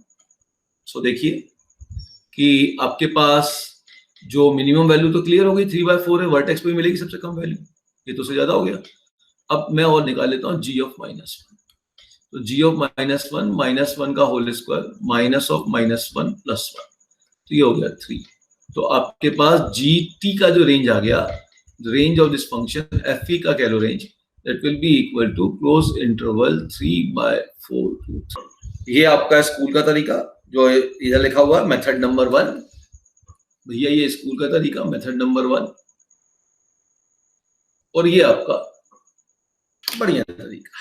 सो देखिए कि आपके पास जो मिनिमम वैल्यू तो क्लियर हो गई, 3/4 है, वर्टेक्स पे मिलेगी सबसे कम वैल्यू, ये तो से ज्यादा हो गया। अब मैं और निकाल लेता हूँ g ऑफ -1। तो g ऑफ -1 का होल स्क्वायर माइनस ऑफ -1 + 1, तो ये हो गया 3। तो आपके पास gt का जो रेंज आ गया, range of this function f का कह लो रेंज, that will be equal to close interval 3/4 to 3। ये आपका स्कूल का तरीका जो इधर लिखा हुआ है, मेथड नंबर 1। भैया ये स्कूल का तरीका, मेथड नंबर 1, और ये आपका बढ़िया तरीका।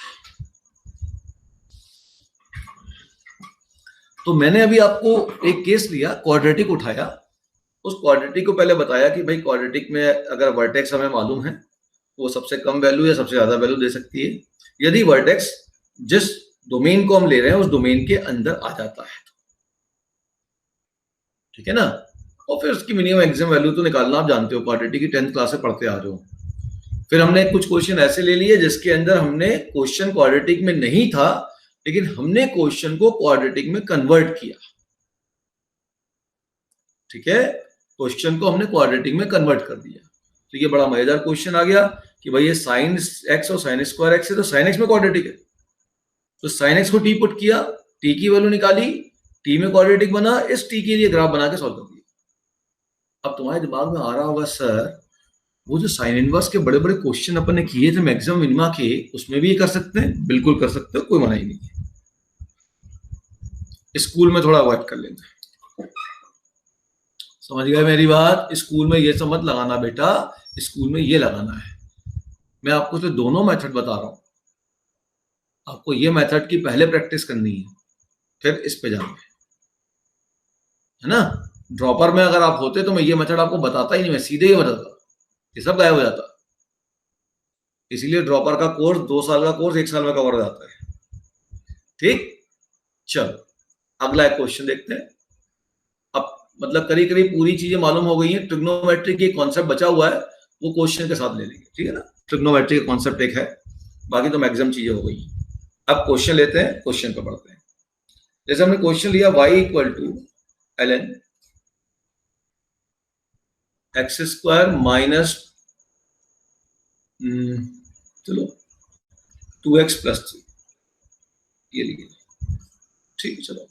तो मैंने अभी आपको एक केस लिया, क्वाड्रेटिक उठाया, उस क्वाड्रेटिक को पहले बताया कि भाई क्वाड्रेटिक में अगर वर्टेक्स हमें मालूम है, वो सबसे कम वैल्यू या सबसे ज्यादा वैल्यू दे सकती है, यदि वर्टेक्स जिस डोमेन को हम ले रहे हैं उस डोमेन के अंदर आ जाता है, ठीक है ना। और फिर उसकी मिनिमम मैक्सिमम वैल्यू तो निकालना आप जानते हो, क्वाड्रेटिक की 10th क्लास से पढ़ते आ रहे हो। फिर हमने कुछ क्वेश्चन ऐसे ले लिए जिसके अंदर हमने क्वेश्चन क्वाड्रेटिक में नहीं था, लेकिन हमने क्वेश्चन को क्वाड्रेटिक में कन्वर्ट किया, ठीक है, क्वेश्चन को हमने क्वाड्रेटिक में कन्वर्ट कर दिया। तो ये बड़ा मजेदार क्वेश्चन आ गया कि भाई ये sin x और sin स्क्वायर x है, तो sin x में क्वाड्रेटिक है, तो sin x को t पुट किया, t की वैल्यू निकाली, t में क्वाड्रेटिक बना, इस t के लिए ग्राफ बना के सॉल्व कर दिया। अब तुम्हारे दिमाग में आ रहा होगा सर वो जो साइन इनवर्स के बड़े बड़े क्वेश्चन अपन ने किए थे मैक्सिमम मिनिमा के, उसमें भी ये कर सकते हैं? बिल्कुल कर सकते हो, कोई मना ही नहीं है। स्कूल में थोड़ा अवॉइड कर लेते हैं, समझ गए मेरी बात। स्कूल में ये सब मत लगाना बेटा, स्कूल में ये लगाना है। मैं आपको तो दोनों मेथड बता रहा हूं, आपको ये मेथड की पहले प्रैक्टिस करनी है, फिर इस पे जाना है ना। ड्रॉपर में अगर आप होते तो मैं ये मेथड आपको बताता ही नहीं, मैं सीधे ही बताता, ये सब गायब हो जाता। इसीलिए ड्रॉपर का कोर्स 2 साल का कोर्स 1 साल में कवर हो जाता है, ठीक। चलो अगला एक क्वेश्चन देखते हैं। अब मतलब करीब करीब पूरी चीजें मालूम हो गई हैं, ट्रिग्नोमेट्री की कॉन्सेप्ट बचा हुआ है, वो क्वेश्चन के साथ ले लेंगे, ठीक है ना। ट्रिग्नोमेट्री का कॉन्सेप्ट एक है, बाकी तो मैक्सिमम चीजें हो गई। अब क्वेश्चन लेते हैं, क्वेश्चन पे पढ़ते हैं। जैसे हमने क्वेश्चन लिया y = ln x² माइनस चलो 2x + 3, ये लिखे, ठीक है। चलो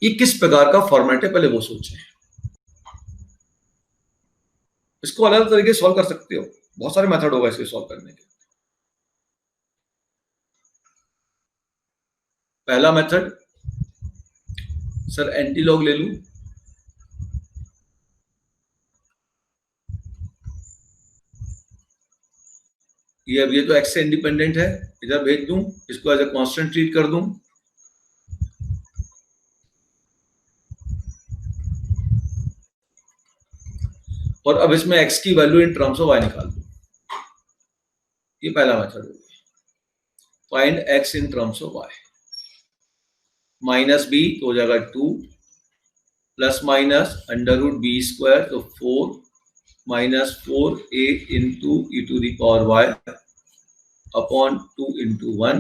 ये किस प्रकार का फॉर्मेट है पहले वो सोचें। इसको अलग अलग तरीके से सॉल्व कर सकते हो, बहुत सारे मेथड होगा इसके सॉल्व करने के। पहला मेथड, सर एंटीलॉग ले लूं, ये तो x से इंडिपेंडेंट है, इधर भेज दूं, इसको एज ए कांस्टेंट ट्रीट कर दूं, और अब इसमें x की value in terms of y निकाल दूं। ये पहला मेथड हो गया, find x in terms of y। -b तो हो जाएगा 2 ± √b² तो 4 -4a into e⁴y अपॉन 2 × 1।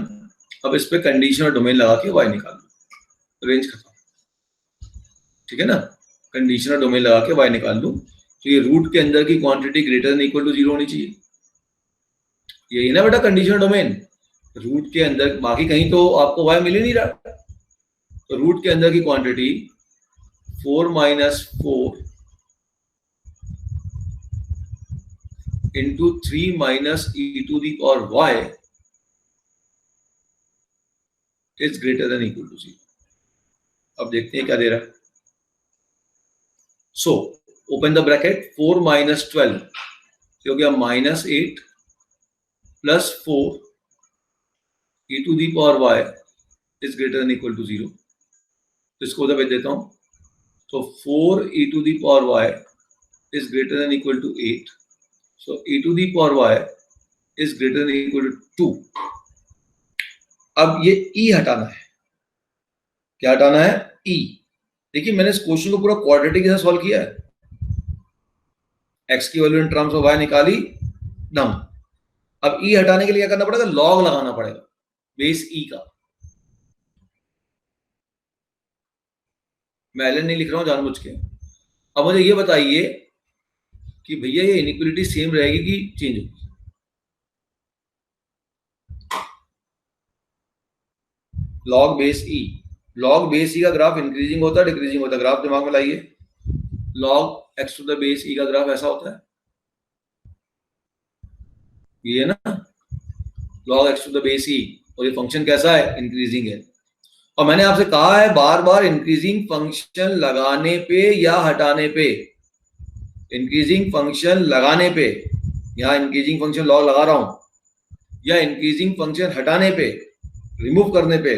अब इस पे कंडीशन और डोमेन लगा के y निकाल दो, रेंज खत्म, ठीक है ना। कंडीशन और डोमेन लगा के y निकाल दूं, तो ये रूट के अंदर की quantity greater than equal to 0 होनी चाहिए, यही ना बेटा कंडीशन डोमेन। रूट के अंदर, बाकी कहीं तो आपको y मिल ही नहीं रहा, तो रूट के अंदर की quantity 4 - 4 into 3 - e⁴y is greater than equal to 0। अब देखते हैं क्या दे रहा है। सो ओपन द ब्रैकेट, 4 - 12 हो गया -8 + 4 e⁴y is greater than equal to 0। तो इसको उधर भेज देता हूं, तो 4 e⁴y is greater than equal to 8, so e⁴y is greater than equal to 2। अब ये e हटाना है, क्या हटाना है? e। देखिए मैंने इस क्वेश्चन को पूरा क्वाड्रेटिक के साथ सॉल्व किया है, x की value in terms of y निकाली, डन। अब ई हटाने के लिए क्या करना पड़ेगा, लॉग लगाना पड़ेगा बेस ई का। मैं एलएन नहीं लिख रहा हूं जानबूझ के। अब मुझे ये बताइए कि भैया ये इनइक्वालिटी सेम रहेगी कि चेंज होगी? लॉग बेस ई, लॉग बेस ई का ग्राफ इंक्रीजिंग होता है डिक्रीजिंग होता है? ग्राफ दिमाग में लाइए। Log x to the base e का ग्राफ ऐसा होता है, ये ना, log x to the base e, और ये फंक्शन कैसा है, इंक्रीजिंग है। और मैंने आपसे कहा है बार बार, इंक्रीजिंग फंक्शन लगाने पे या हटाने पे, इंक्रीजिंग फंक्शन लगाने पे, यहां इंक्रीजिंग फंक्शन लॉग लगा रहा हूं, या इंक्रीजिंग फंक्शन हटाने पे, रिमूव करने पे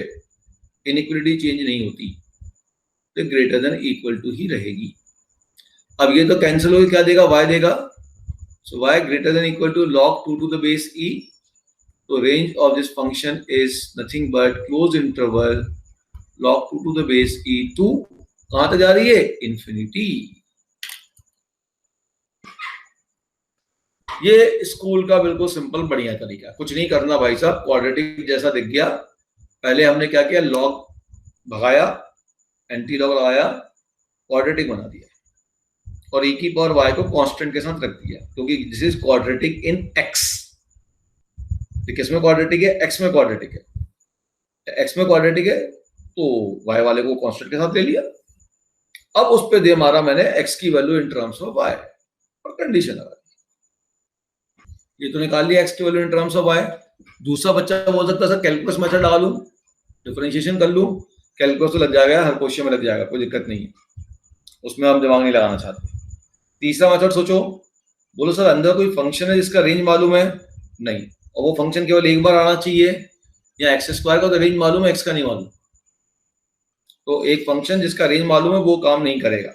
इनइक्वालिटी चेंज नहीं होती, तो ग्रेटर देन इक्वल टू ही रहेगी। अब ये तो कैंसिल हो, क्या देगा, y देगा। So y greater than equal to log 2 to the base e, तो range of this function is nothing but close interval log 2 to the base e to कहां तक जा रही है, इंफिनिटी। ये स्कूल का बिल्कुल सिंपल बढ़िया तरीका, कुछ नहीं करना भाई साहब, क्वाड्रेटिक जैसा दिख गया, पहले हमने क्या किया, लॉग भगाया, एंटी लॉग लगाया, क्वाड्रेटिक बना दिया, और e की पावर y को कांस्टेंट के साथ रख दिया, क्योंकि this is quadratic in x। किस में क्वाड्रेटिक है, x में क्वाड्रेटिक है, x में क्वाड्रेटिक है तो y वाले को कांस्टेंट के साथ ले लिया। अब उस पे दे मारा मैंने x की value in terms of y, और कंडीशन लगा दी। ये तो निकाल लिया x की value in terms of y। दूसरा बच्चा बोल सकता है सर कैलकुलस मेथड लगा लूं, डिफरेंशिएशन कर लूं, कैलकुलस तो लग जाएगा, हर क्वेश्चन में लग जाएगा, कोई दिक्कत नहीं है, उसमें हम दिमाग नहीं लगाना चाहते। तीसरा मेथड सोचो, बोलो सर अंदर कोई फंक्शन है जिसका रेंज मालूम है, नहीं, और वो फंक्शन केवल एक बार आना चाहिए, या एक्स स्क्वायर का तो रेंज मालूम है, एक्स का नहीं मालूम, तो एक फंक्शन जिसका रेंज मालूम है वो काम नहीं करेगा।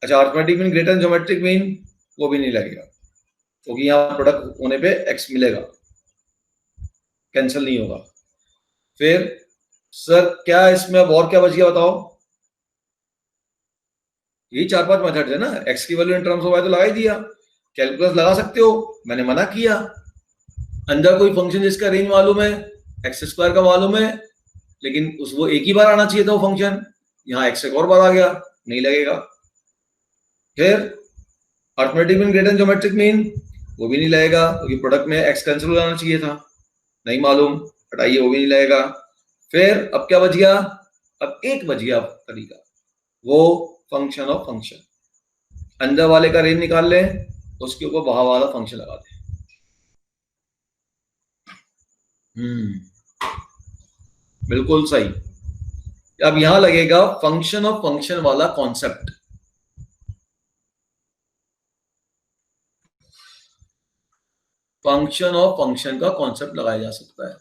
अच्छा, arithmetic mean greater then geometric mean, वो भी नहीं लगेगा, क्योंकि यहाँ प्रोडक्ट होने पे एक्स मिलेगा, कैंसिल नहीं होगा। फिर सर क्या इसमें अब और क्या बच गया बताओ, यही 4-5 मेथड है ना, एक्स की value in terms of y तो लगा ही दिया, कैलकुलस लगा सकते हो, मैंने मना किया। अंदर कोई फंक्शन जिसका रेंज मालूम है, एक्स स्क्वायर का मालूम है, लेकिन उस वो एक ही बार आना चाहिए था वो फंक्शन, यहाँ एक्स एक और बार आ गया, नहीं लगेगा। फिर arithmetic mean greater then geometric mean, वो भी नहीं लगेगा, क्योंकि प्रोडक्ट में एक्स कैंसिल हो जाना चाहिए था, नहीं मालूम, हटाइए, वो भी नहीं लगेगा। फिर अब क्या बच गया, अब एक बच गया तरीका, वो फंक्शन ऑफ फंक्शन, अंदर वाले का रेंज निकाल लें, उसके ऊपर बाहर वाला फंक्शन लगा दें। बिल्कुल सही। अब यहां लगेगा फंक्शन ऑफ फंक्शन वाला कॉन्सेप्ट, फंक्शन ऑफ फंक्शन का कॉन्सेप्ट लगाया जा सकता है,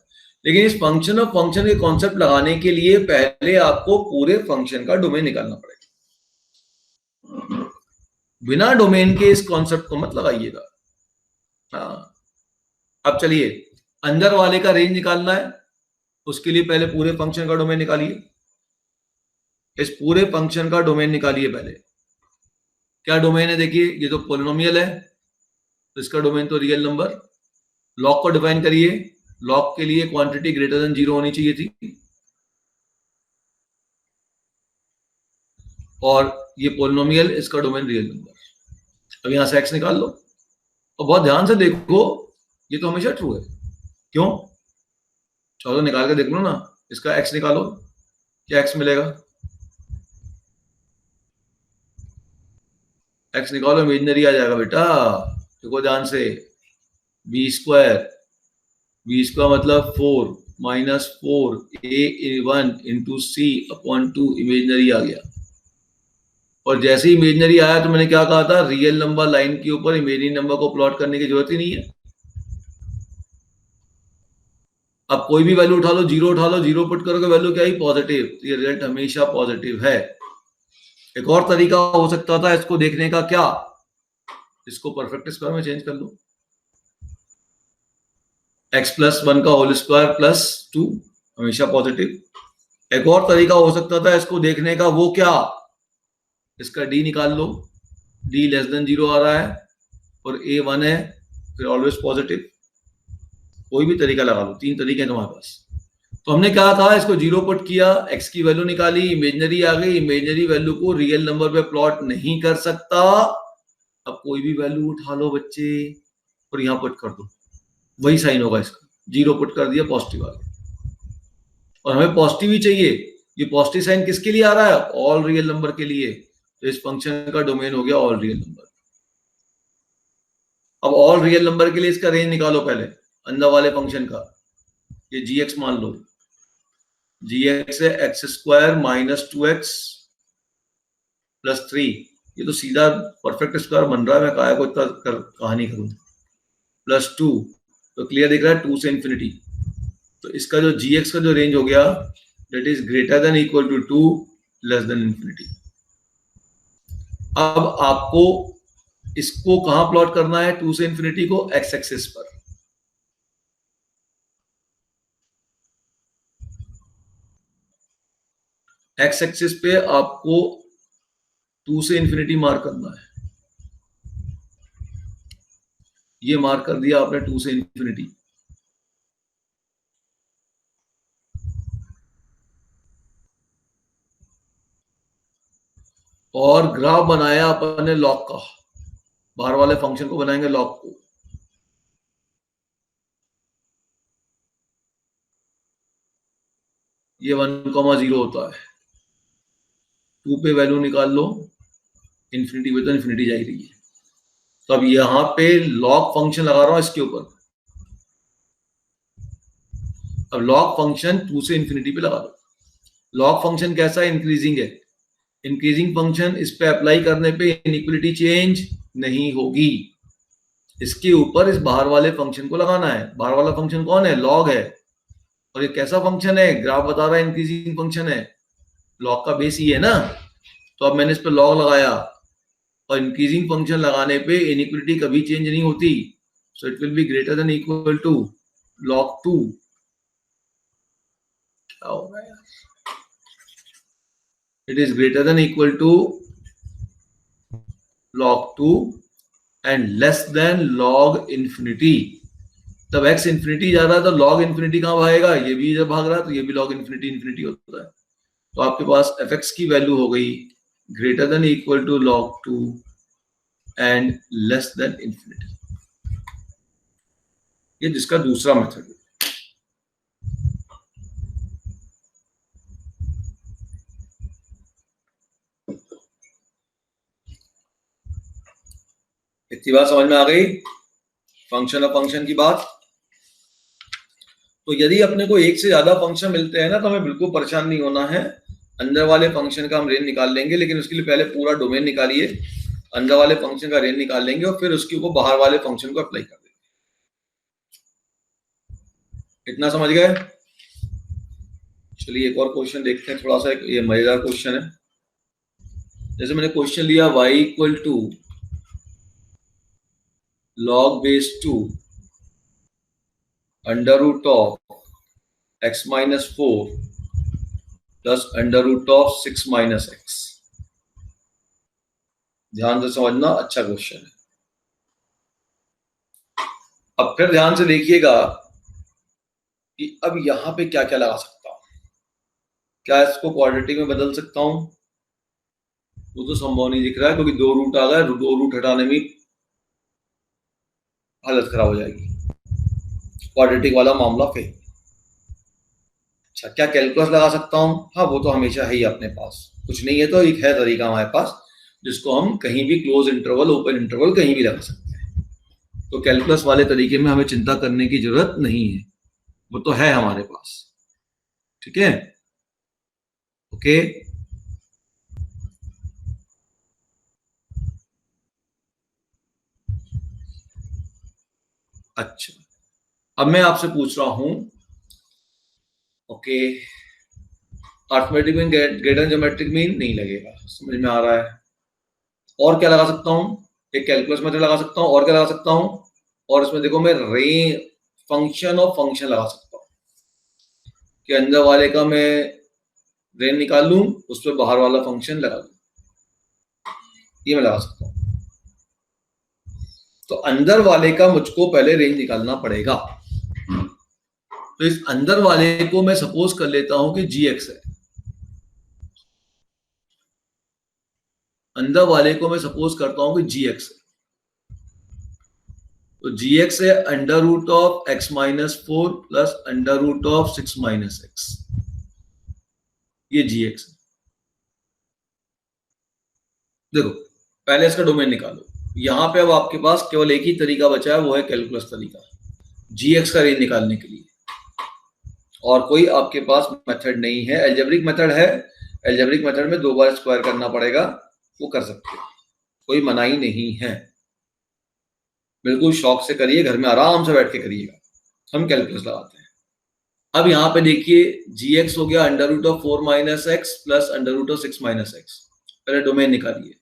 लेकिन इस फंक्शन ऑफ फंक्शन के कॉन्सेप्ट लगाने के लिए पहले आपको पूरे फंक्शन का डोमेन निकालना पड़ेगा। बिना डोमेन के इस कॉन्सेप्ट को मत लगाइएगा। हाँ, अब चलिए, अंदर वाले का रेंज निकालना है, उसके लिए पहले पूरे फंक्शन का डोमेन निकालिए, इस पूरे फंक्शन का डोमेन निकालिए पहले। क्या डोमेन है, देखिए ये तो पॉलिनोमियल है, तो इसका डोमेन तो रियल नंबर। लॉग को डिफाइन करिए, लॉग के लिए क्वांटिटी ग्रेटर देन 0 होनी चाहिए थी, और ये पॉलिनोमियल, इसका डोमेन रियल नंबर। अब यहां से एक्स निकाल लो, और बहुत ध्यान से देखो, ये तो हमेशा ट्रू है, क्यों, चलो निकाल के देख लो ना, इसका एक्स निकालो, क्या एक्स मिलेगा, एक्स निकालो, इमेजिनरी आ जाएगा बेटा, देखो ध्यान से, बी स्क्वायर मतलब 4 माइनस 4 a1 इंटू सी अपॉन 2, इमेजिनरी आ गया। और जैसे ही इमेजिनरी आया तो मैंने क्या कहा था, रियल नंबर लाइन के ऊपर इमेजिनरी नंबर को प्लॉट करने की जरूरत ही नहीं है। अब कोई भी वैल्यू उठा लो, 0 उठा लो, 0 पुट करोगे वैल्यू क्या ही पॉजिटिव, तो ये रिजल्ट हमेशा पॉजिटिव है। एक और तरीका हो सकता था इसको देखने का, क्या, इसको परफेक्ट स्क्वायर में चेंज कर लो, x प्लस 1 का होल स्क्वायर प्लस 2, हमेशा पॉजिटिव। एक और तरीका हो सकता था इसको देखने का, वो क्या, इसका d निकाल लो, d लेस देन 0 आ रहा है और a 1 है, फिर ऑलवेज पॉजिटिव। कोई भी तरीका लगा लो, 3 तरीके हैं तुम्हारे पास। तो हमने क्या कहा, इसको 0 पुट किया, x की वैल्यू निकाली, इमेजिनरी आ गई, इमेजिनरी वैल्यू को रियल नंबर पे प्लॉट नहीं कर सकता। अब कोई भी वैल्यू उठा लो बच्चे और यहां पुट कर दो, वही साइन होगा इसका। 0 पुट कर दिया पॉजिटिव आ गया, और हमें पॉजिटिव ही चाहिए। ये पॉजिटिव साइन किसके लिए आ रहा है, ऑल रियल नंबर के लिए। तो इस फंक्शन का डोमेन हो गया ऑल रियल नंबर। अब ऑल रियल नंबर के लिए इसका रेंज निकालो पहले, अंदर वाले फंक्शन का। ये gx मान लो, gx है x² माइनस 2x प्लस 3। ये तो सीधा परफेक्ट स्क्वायर बन रहा है, मैं काय को इतना कहानी करूं। प्लस 2, तो क्लियर दिख रहा है 2 से इंफिनिटी। तो इसका जो gx का जो रेंज हो गया, that is greater than equal to 2 less than infinity. अब आपको इसको कहां प्लॉट करना है, 2 से इंफिनिटी को x एक्सिस पर। x एक्सिस पे आपको 2 से इंफिनिटी मार्क करना है। ये मार्क कर दिया आपने 2 से इंफिनिटी। और ग्राफ बनाया अपन ने लॉग का, बाहर वाले फंक्शन को बनाएंगे लॉग को। ये 1,0 होता है, 2 पे वैल्यू निकाल लो, इंफिनिटी पे तो इंफिनिटी जा रही है। तो अब यहां पे लॉग फंक्शन लगा रहा हूं इसके ऊपर। अब लॉग फंक्शन 2 से इंफिनिटी पे लगा दो। लॉग फंक्शन कैसा है, इंक्रीजिंग है। इंक्रीजिंग फंक्शन इस पे अप्लाई करने पे इनइक्वालिटी चेंज नहीं होगी। इसके ऊपर इस बाहर वाले फंक्शन को लगाना है। बाहर वाला फंक्शन कौन है, लॉग है। और ये कैसा फंक्शन है, ग्राफ बता रहा है इंक्रीजिंग फंक्शन है। लॉग का बेस ही है ना। तो अब मैंने इस पे लॉग लगाया, और इंक्रीजिंग फंक्शन लगाने पे इनइक्वालिटी कभी चेंज नहीं होती। So it will be greater than equal to log 2। क्या हो रहा है, it is greater than equal to log 2 and less than log infinity. तब x इंफिनिटी जा रहा है तो log इंफिनिटी कहां भागेगा, ये भी जब भाग रहा है तो ये भी log इंफिनिटी इंफिनिटी होता है। तो आपके पास fx की वैल्यू हो गई greater than equal to log 2 and less than infinity. ये जिसका दूसरा मेथड है। इतनी बात समझ में आ गई, फंक्शन ऑफ फंक्शन की बात। तो यदि अपने को एक से ज्यादा फंक्शन मिलते हैं ना, तो हमें बिल्कुल परेशान नहीं होना है। अंदर वाले फंक्शन का हम रेंज निकाल लेंगे, लेकिन उसके लिए पहले पूरा डोमेन निकालिए। अंदर वाले फंक्शन का रेंज निकाल लेंगे और फिर उसके ऊपर बाहर वाले फंक्शन को अप्लाई कर देंगे। इतना समझ गए। चलिए एक और क्वेश्चन देखते हैं, थोड़ा सा ये मजेदार क्वेश्चन है। जैसे मैंने क्वेश्चन लिया y equal to log base 2 under root of x minus 4 plus under root of 6 minus x। ध्यान से समझना, अच्छा क्वेश्चन है। अब फिर ध्यान से देखिएगा कि अब यहां पे क्या क्या लगा सकता हूं। क्या इसको क्वाड्रेटिक में बदल सकता हूं, वो तो संभव नहीं दिख रहा है, क्योंकि 2 रूट आ गए, 2 रूट हटाने में हालत खराब हो जाएगी, क्वाड्रेटिक वाला मामला फेल। अच्छा, क्या कैलकुलस लगा सकता हूं, हाँ वो तो हमेशा है ही अपने पास। कुछ नहीं है तो एक है तरीका हमारे पास, जिसको हम कहीं भी क्लोज इंटरवल ओपन इंटरवल कहीं भी लगा सकते हैं। तो कैलकुलस वाले तरीके में हमें चिंता करने की जरूरत नहीं है, वो तो है हमारे पास। ठीक है, ओके। अच्छा, अब मैं आपसे पूछ रहा हूं, okay, arithmetic mean greater geometric mean नहीं लगेगा, समझ में आ रहा है। और क्या लगा सकता हूं, एक कैलकुलस मेथड लगा सकता हूं, और क्या लगा सकता हूं, और इसमें देखो मैं फंक्शन ऑफ फंक्शन लगा सकता हूं कि अंदर वाले का मैं रेंज निकाल लूं, उस पर बाहर वाला फंक्शन लगा दूं, ये मैं लगा सकता हूं। तो अंदर वाले का मुझको पहले रेंज निकालना पड़ेगा। तो इस अंदर वाले को मैं सपोज कर लेता हूं कि gx है, अंदर वाले को मैं सपोज करता हूं कि gx है। तो gx है under root of x minus 4 plus under root of 6 minus x, ये gx है। देखो पहले इसका डोमेन निकालो, यहां पे अब आपके पास केवल एक ही तरीका बचा है, वो है कैलकुलस तरीका, gx का रेंज निकालने के लिए, और कोई आपके पास मेथड नहीं है। एल्जेब्रिक मेथड है, एल्जेब्रिक मेथड में 2 बार स्क्वायर करना पड़ेगा, वो कर सकते हो, कोई मनाही नहीं है, बिल्कुल शौक से करिए, घर में आराम से बैठ के करिएगा। हम कैलकुलस लगाते हैं। अब यहाँ पे देखिए gx हो गया under root of 4 minus x plus under root of 6 minus x. पहले डोमेन निकालिए,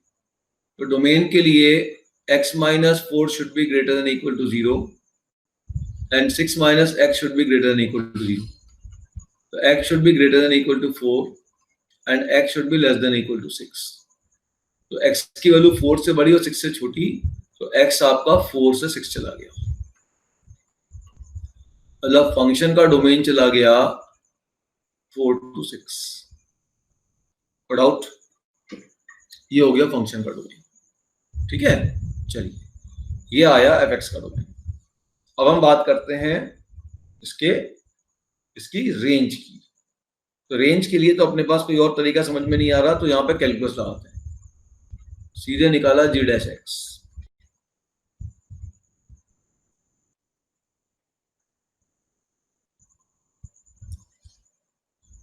तो डोमेन के लिए x minus 4 should be greater than equal to 0 and 6 minus x should be greater than equal to 0। तो x should be greater than equal to 4 and x should be less than equal to 6। तो x की value 4 से बड़ी और 6 से छोटी, तो x आपका 4 से 6 चला गया, मतलब फंक्शन का डोमेन चला गया 4 to 6। डाउट? ये हो गया फंक्शन का डोमेन, ठीक है। चलिए ये आया fx का डोमेन। अब हम बात करते हैं इसकी रेंज की। तो रेंज के लिए तो अपने पास कोई और तरीका समझ में नहीं आ रहा, तो यहाँ पे कैलकुलस लगाते हैं, सीधे निकाला g डैश x।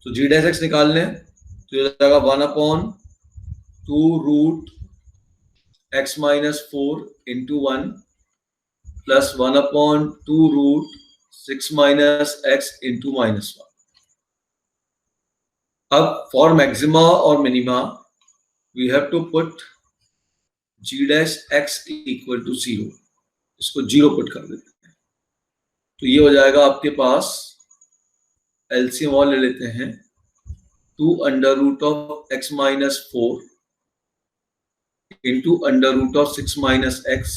तो g डैश x निकालने, तो ये जाएगा 1/2 root x minus 4 into 1 plus 1/2 root 6 minus x into minus 1। अब फॉर मैक्सिमा और minima we have to put g dash x equal to 0, इसको 0 पुट कर देते हैं। तो ये हो जाएगा आपके पास, एलसीएम और ले लेते हैं, 2 under root of x minus 4 into under root of 6 minus x.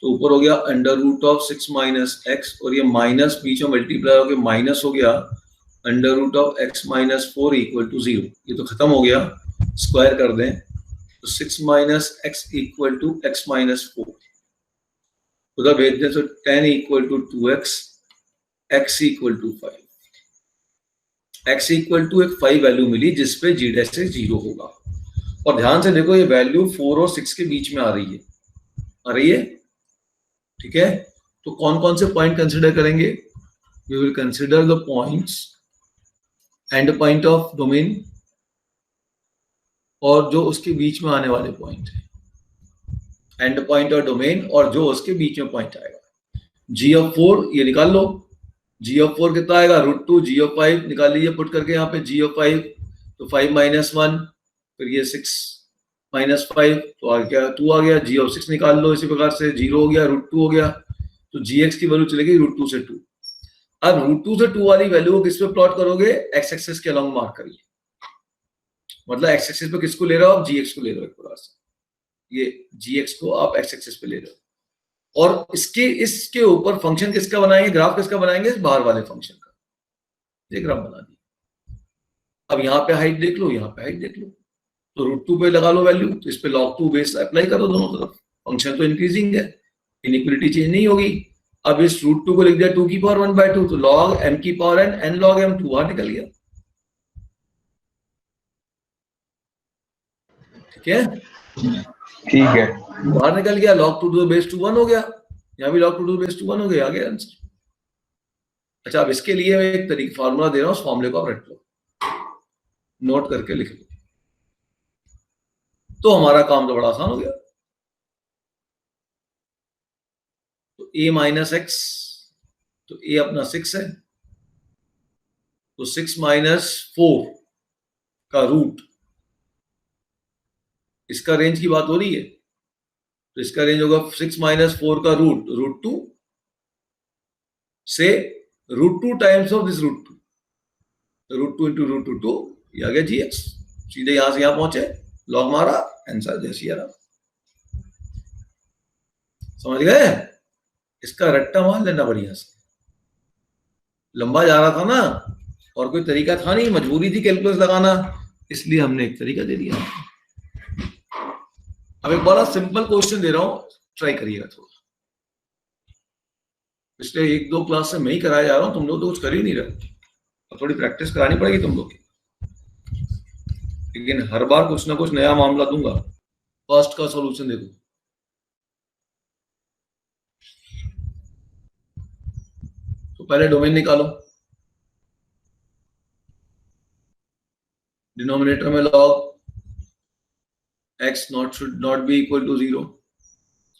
तो ऊपर हो गया under root of 6 minus x, और ये माइनस बीच में मल्टीप्लाई होकर माइनस हो गया under root of x minus 4 equal to 0। ये तो खत्म हो गया, स्क्वायर कर दें, तो 6 minus x equal to x minus 4, उधर भेज दें तो 10 equal to 2x, x equal to 5। x equal to एक 5 वैल्यू मिली जिसपे g डैश से 0 होगा। और ध्यान से देखो ये वैल्यू 4 और 6 के बीच में आ रही है, ठीक है। तो कौन कौन से पॉइंट कंसिडर करेंगे? We will consider the points end point of domain, और जो उसके बीच में आने वाले पॉइंट है, एंड पॉइंट और डोमेन, और जो उसके बीच में पॉइंट आएगा। g ऑफ 4 ये निकाल लो, g ऑफ 4 कितना आएगा, √2। g ऑफ 5 निकाल लीजिए पुट करके यहाँ पे, g ऑफ 5 तो 5 माइनस 1, फिर ये 6 माइनस 5 तो आ गया 2 आ गया। g ऑफ 6 निकाल लो इसी प्रकार से, 0 हो गया, √2 हो गया, तो gx की वैल्यू चलेगी √2 से 2। अब √2 से 2 वाली वैल्यू को किस पे प्लॉट करोगे? x एक्सिस के अलोंग मार्क करिए, मतलब x एक्सिस पे किसको ले रहे हो आप? gx को ले रहे हो एक प्रकार से, ये gx को आप x एक्सिस पे ले रहे हो, और इसके ऊपर फंक्शन किसका बनाएंगे, ग्राफ किसका बनाएंगे? इस बाहर वाले फंक्शन का, ये ग्राफ बना दिया। अब यहाँ पे हाइट देख लो, यहाँ पे हाइट देख लो, तो √2 पे लगा लो वैल्यू, तो इस पे log2 बेस अप्लाई करो दोनों तरफ, फंक्शन तो इंक्रीजिंग है, इनइक्वालिटी चेंज नहीं होगी। अब इस √2 को लिख दिया 2 की पावर 1/2, तो log m की पावर n log m 2 बाहर निकल गया, ठीक है, ठीक है, बाहर निकल गया, log 2 बेस 2 1 हो गया, यहाँ भी log 2 बेस 2 1 हो गया, आ गया आंसर। अच्छा, अब इसके लिए मैं एक तरीका फार्मूला दे रहा हूँ, उस फॉर्मूले को आप रट लो, नोट करके लिख लो, तो हमारा काम तो बड़ा आसान हो गया। तो a माइनस एक्स, तो a अपना 6 है, तो 6 माइनस 4 का रूट, इसका रेंज की बात हो रही है, तो इसका रेंज होगा 6 माइनस 4 का रूट √2 से √2 टाइम्स ऑफ दिस √2, √2 इंटू √2, ये आ गया gx। सीधे यहां से यहां पहुंचे, लॉग मारा, आंसर जैसी आ रहा, समझ गए? इसका रट्टा मान लेना बढ़िया से, लंबा जा रहा था ना, और कोई तरीका था नहीं, मजबूरी थी कैलकुलस लगाना, इसलिए हमने एक तरीका दे दिया। अब एक बड़ा सिंपल क्वेश्चन दे रहा हूं, ट्राई करिएगा थोड़ा। पिछले 1-2 क्लास से मैं ही कराया जा रहा हूं, तुम लोग तो कुछ कर ही नहीं रहे, अब थोड़ी प्रैक्टिस करानी पड़ेगी तुम लोग की। लेकिन हर बार कुछ ना कुछ नया मामला दूंगा। फर्स्ट का सॉल्यूशन देखो, तो पहले डोमेन निकालो, डिनोमिनेटर में log x not should not be equal to 0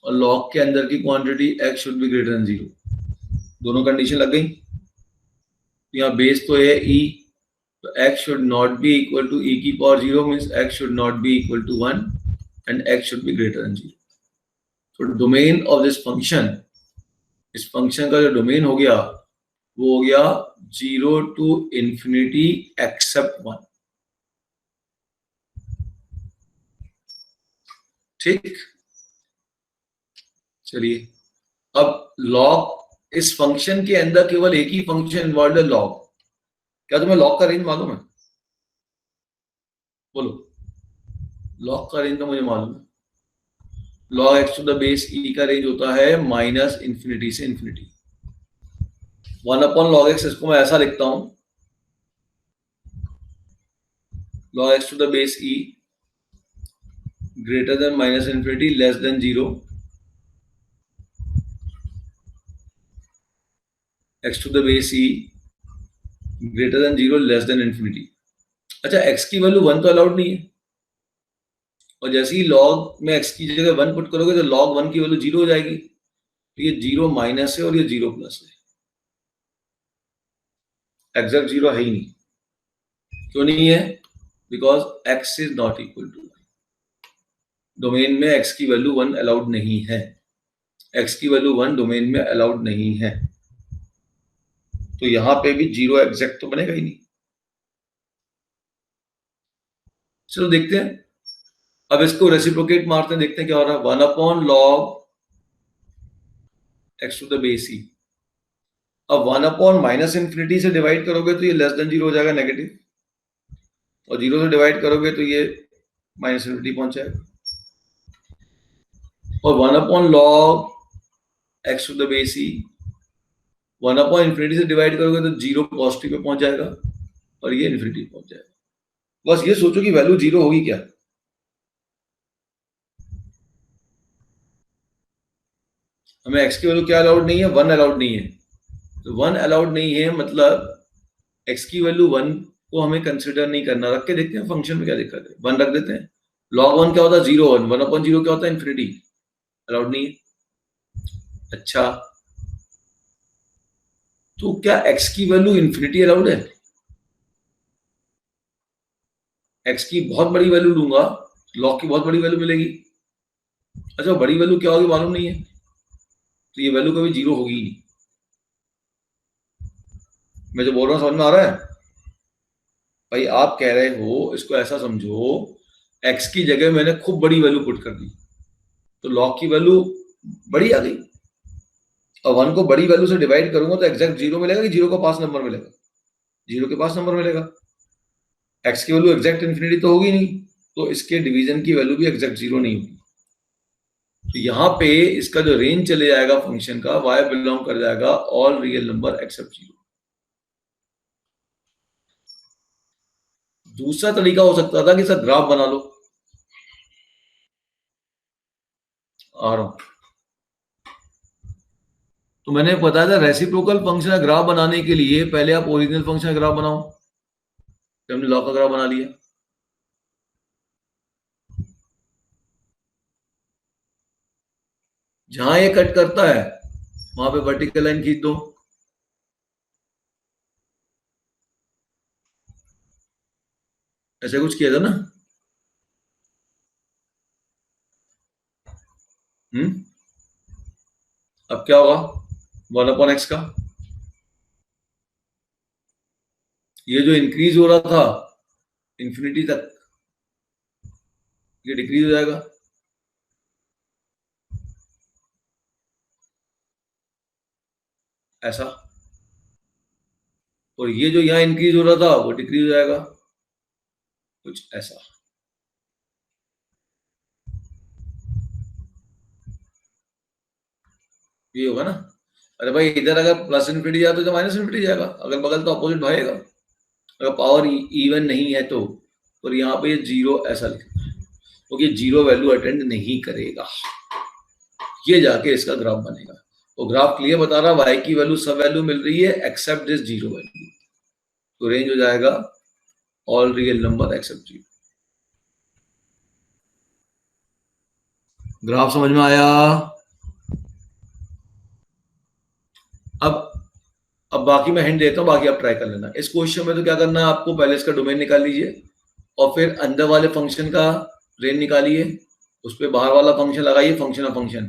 और लॉग के अंदर की quantity x should be greater than 0, दोनों कंडीशन लग गई। यहाँ बेस तो है e, तो x should not be equal to e की power 0 means x should not be equal to 1 and x should be greater than 0। तो डोमेन ऑफ दिस फंक्शन, इस फंक्शन का जो डोमेन हो गया वो हो गया 0 टू इंफिनिटी एक्सेप्ट 1। ठीक, चलिए अब लॉग, इस फंक्शन के अंदर केवल एक ही फंक्शन इन्वॉल्व है, लॉग। क्या तुम्हें लॉग का रेंज मालूम है? बोलो, लॉग का रेंज तो मुझे मालूम है। Log x to the base e का रेंज होता है माइनस इंफिनिटी से इंफिनिटी। 1 अपॉन लॉग एक्स, इसको मैं ऐसा लिखता हूं, log x to the base e greater than minus infinity less than 0, x to the base e greater than 0 less than infinity. अच्छा, एक्स की वैल्यू 1 तो अलाउड नहीं है, और जैसे ही लॉग में एक्स की जगह 1 पुट करोगे तो लॉग 1 की वैल्यू 0 हो जाएगी। तो ये 0 माइनस है और ये 0 प्लस है, एग्जैक्ट 0 है ही नहीं। क्यों नहीं है? Because x is not equal to 1। Domain में x की वैल्यू 1 अलाउड नहीं है, x की वैल्यू 1 डोमेन में अलाउड नहीं है, तो यहां पे भी 0 एग्जैक्ट तो बनेगा ही नहीं। चलो देखते हैं, अब इसको रेसिप्रोकेट मारते हैं, देखते हैं क्या हो रहा है। 1 upon log x to the base e, अब 1 अपॉन माइनस इंफिनिटी से डिवाइड करोगे तो ये लेस देन 0 हो जाएगा, नेगेटिव, और 0 से डिवाइड करोगे तो ये माइनस इंफिनिटी पहुंच जाएगा। और 1 upon log x to the base e, 1 upon infinity से डिवाइड करोगे तो 0 पॉजिटिव पे पहुंच जाएगा और ये इंफिनिटी पहुंच जाएगा। बस ये सोचो कि वैल्यू 0 होगी क्या। हमें x की वैल्यू क्या अलाउड नहीं है? 1 अलाउड नहीं है। तो 1 अलाउड नहीं है मतलब x की वैल्यू 1 को हमें कंसिडर नहीं करना। रख के देखते हैं फंक्शन में क्या दिक्कत है, 1 रख देते हैं। log 1 क्या होता है? 0 1, 1 अपॉन 0 क्या होता है? इंफिनिटी, अलाउड नहीं है। अच्छा, तो क्या x की वैल्यू इंफिनिटी अलाउड है? x की बहुत बड़ी वैल्यू लूंगा, log की बहुत बड़ी वैल्यू मिलेगी। अच्छा, बड़ी वैल्यू क्या होगी मालूम नहीं है, तो ये वैल्यू कभी 0 होगी ही नहीं। मैं जो बोल रहा हूँ समझ में आ रहा है? भाई आप कह रहे हो, इसको ऐसा समझो, x की जगह मैंने खूब बड़ी वैल्यू पुट कर दी, तो log की वैल्यू बड़ी आ गई, और 1 को बड़ी वैल्यू से डिवाइड करूंगा तो एग्जैक्ट 0 मिलेगा कि 0 का पास नंबर मिलेगा? 0 के पास नंबर मिलेगा। x की वैल्यू एग्जैक्ट इंफिनिटी तो होगी नहीं, तो इसके डिवीजन की वैल्यू भी एग्जैक्ट 0 नहीं होगी। तो यहाँ पे इसका जो रेंज चले जाएगा फंक्शन का, y बिलोंग कर जाएगा ऑल रियल नंबर एक्सेप्ट 0। दूसरा तरीका हो सकता था कि सर ग्राफ बना लो, आ रहा हूं। तो मैंने बताया था रेसिप्रोकल फंक्शन का ग्राफ बनाने के लिए पहले आप ओरिजिनल फंक्शन का ग्राफ बनाओ। तो हमने लॉग का ग्राफ बना लिया, जहां ये कट करता है वहां पे वर्टिकल लाइन खींच दो। ऐसे कुछ किया था ना? अब क्या होगा 1 अपॉन एक्स का, ये जो इंक्रीज हो रहा था इंफिनिटी तक, ये डिक्रीज हो जाएगा। ऐसा और ये जो यहाँ इंक्रीज हो रहा था वो डिक्रीज हो जाएगा, कुछ ऐसा। ये होगा ना। अरे भाई इधर अगर प्लस इन्फिनिटी जाए तो माइनस इन्फिनिटी जाएगा, अगल बगल तो अपोजिट भागेगा। अगर पावर इवन नहीं है तो, और यहाँ पे ये जीरो ऐसा लिखना है, क्योंकि जीरो वैल्यू अटेंड नहीं करेगा, ये जाके इसका ग्राफ बनेगा। तो ग्राफ क्लियर बता रहा वाई की वैल्यू सब वैल्यू मिल रही है एक्सेप्ट दिस जीरो वैल्यू, तो रेंज हो जाएगा all real number except zero. Graph समझ में आया? अब बाकी मैं हिंट देता हूँ, बाकी आप ट्राई कर लेना। इस क्वेश्चन में तो क्या करना है आपको, पहले इसका डोमेन निकाल लीजिए और फिर अंदर वाले फंक्शन का रेंज निकालिए, उस पर बाहर वाला फंक्शन लगाइए, फंक्शन ऑफ फंक्शन,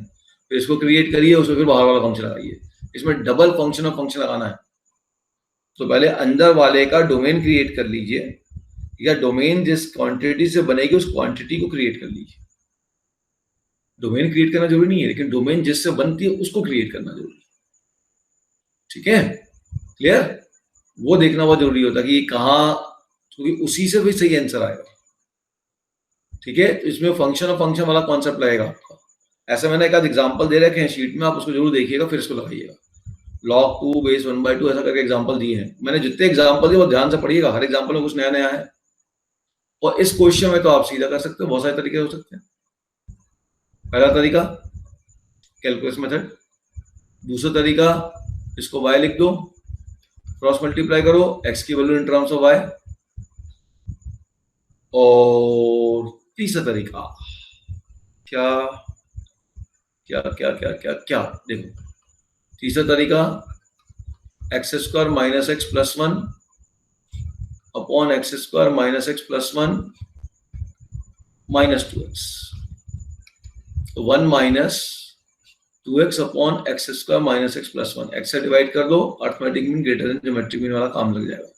फिर इसको क्रिएट करिए, उसमें फिर बाहर वाला फंक्शन लगाइए। इसमें डबल फंक्शन ऑफ फंक्शन लगाना है। तो पहले अंदर वाले का डोमेन क्रिएट कर लीजिए, या डोमेन जिस क्वांटिटी से बनेगी उस क्वांटिटी को क्रिएट कर लीजिए। डोमेन क्रिएट करना जरूरी नहीं है, लेकिन डोमेन जिससे बनती है उसको क्रिएट करना जरूरी है। ठीक है, क्लियर? वो देखना बहुत जरूरी होता है कि कहाँ, क्योंकि उसी से भी सही आंसर आएगा। ठीक है, तो इसमें फंक्शन ऑफ फंक्शन वाला कॉन्सेप्ट लगेगा आपका। ऐसा मैंने एक आध एग्जांपल दे रखे हैं शीट में, आप उसको जरूर देखिएगा, फिर इसको लगाइएगा। log 2 बेस 1/2 ऐसा करके एग्जांपल दिए हैं मैंने। जितने एग्जांपल दिए वो ध्यान से पढ़िएगा, हर एग्जांपल में कुछ नया नया है। और इस क्वेश्चन में तो आप सीधा कर सकते हो, बहुत सारे तरीके हो सकते हैं। पहला तरीका कैलकुलस मेथड, दूसरा तरीका इसको y लिख दो, क्रॉस मल्टीप्लाई करो x की value in terms of y, और तीसरा तरीका क्या क्या क्या क्या क्या क्या देखो, तीसरा तरीका x square minus x plus 1 upon x square minus x plus 1 minus 2x, 1 minus 2x upon x square minus x plus 1, x से डिवाइड कर दो, arithmetic mean greater then geometric mean वाला काम लग जाएगा।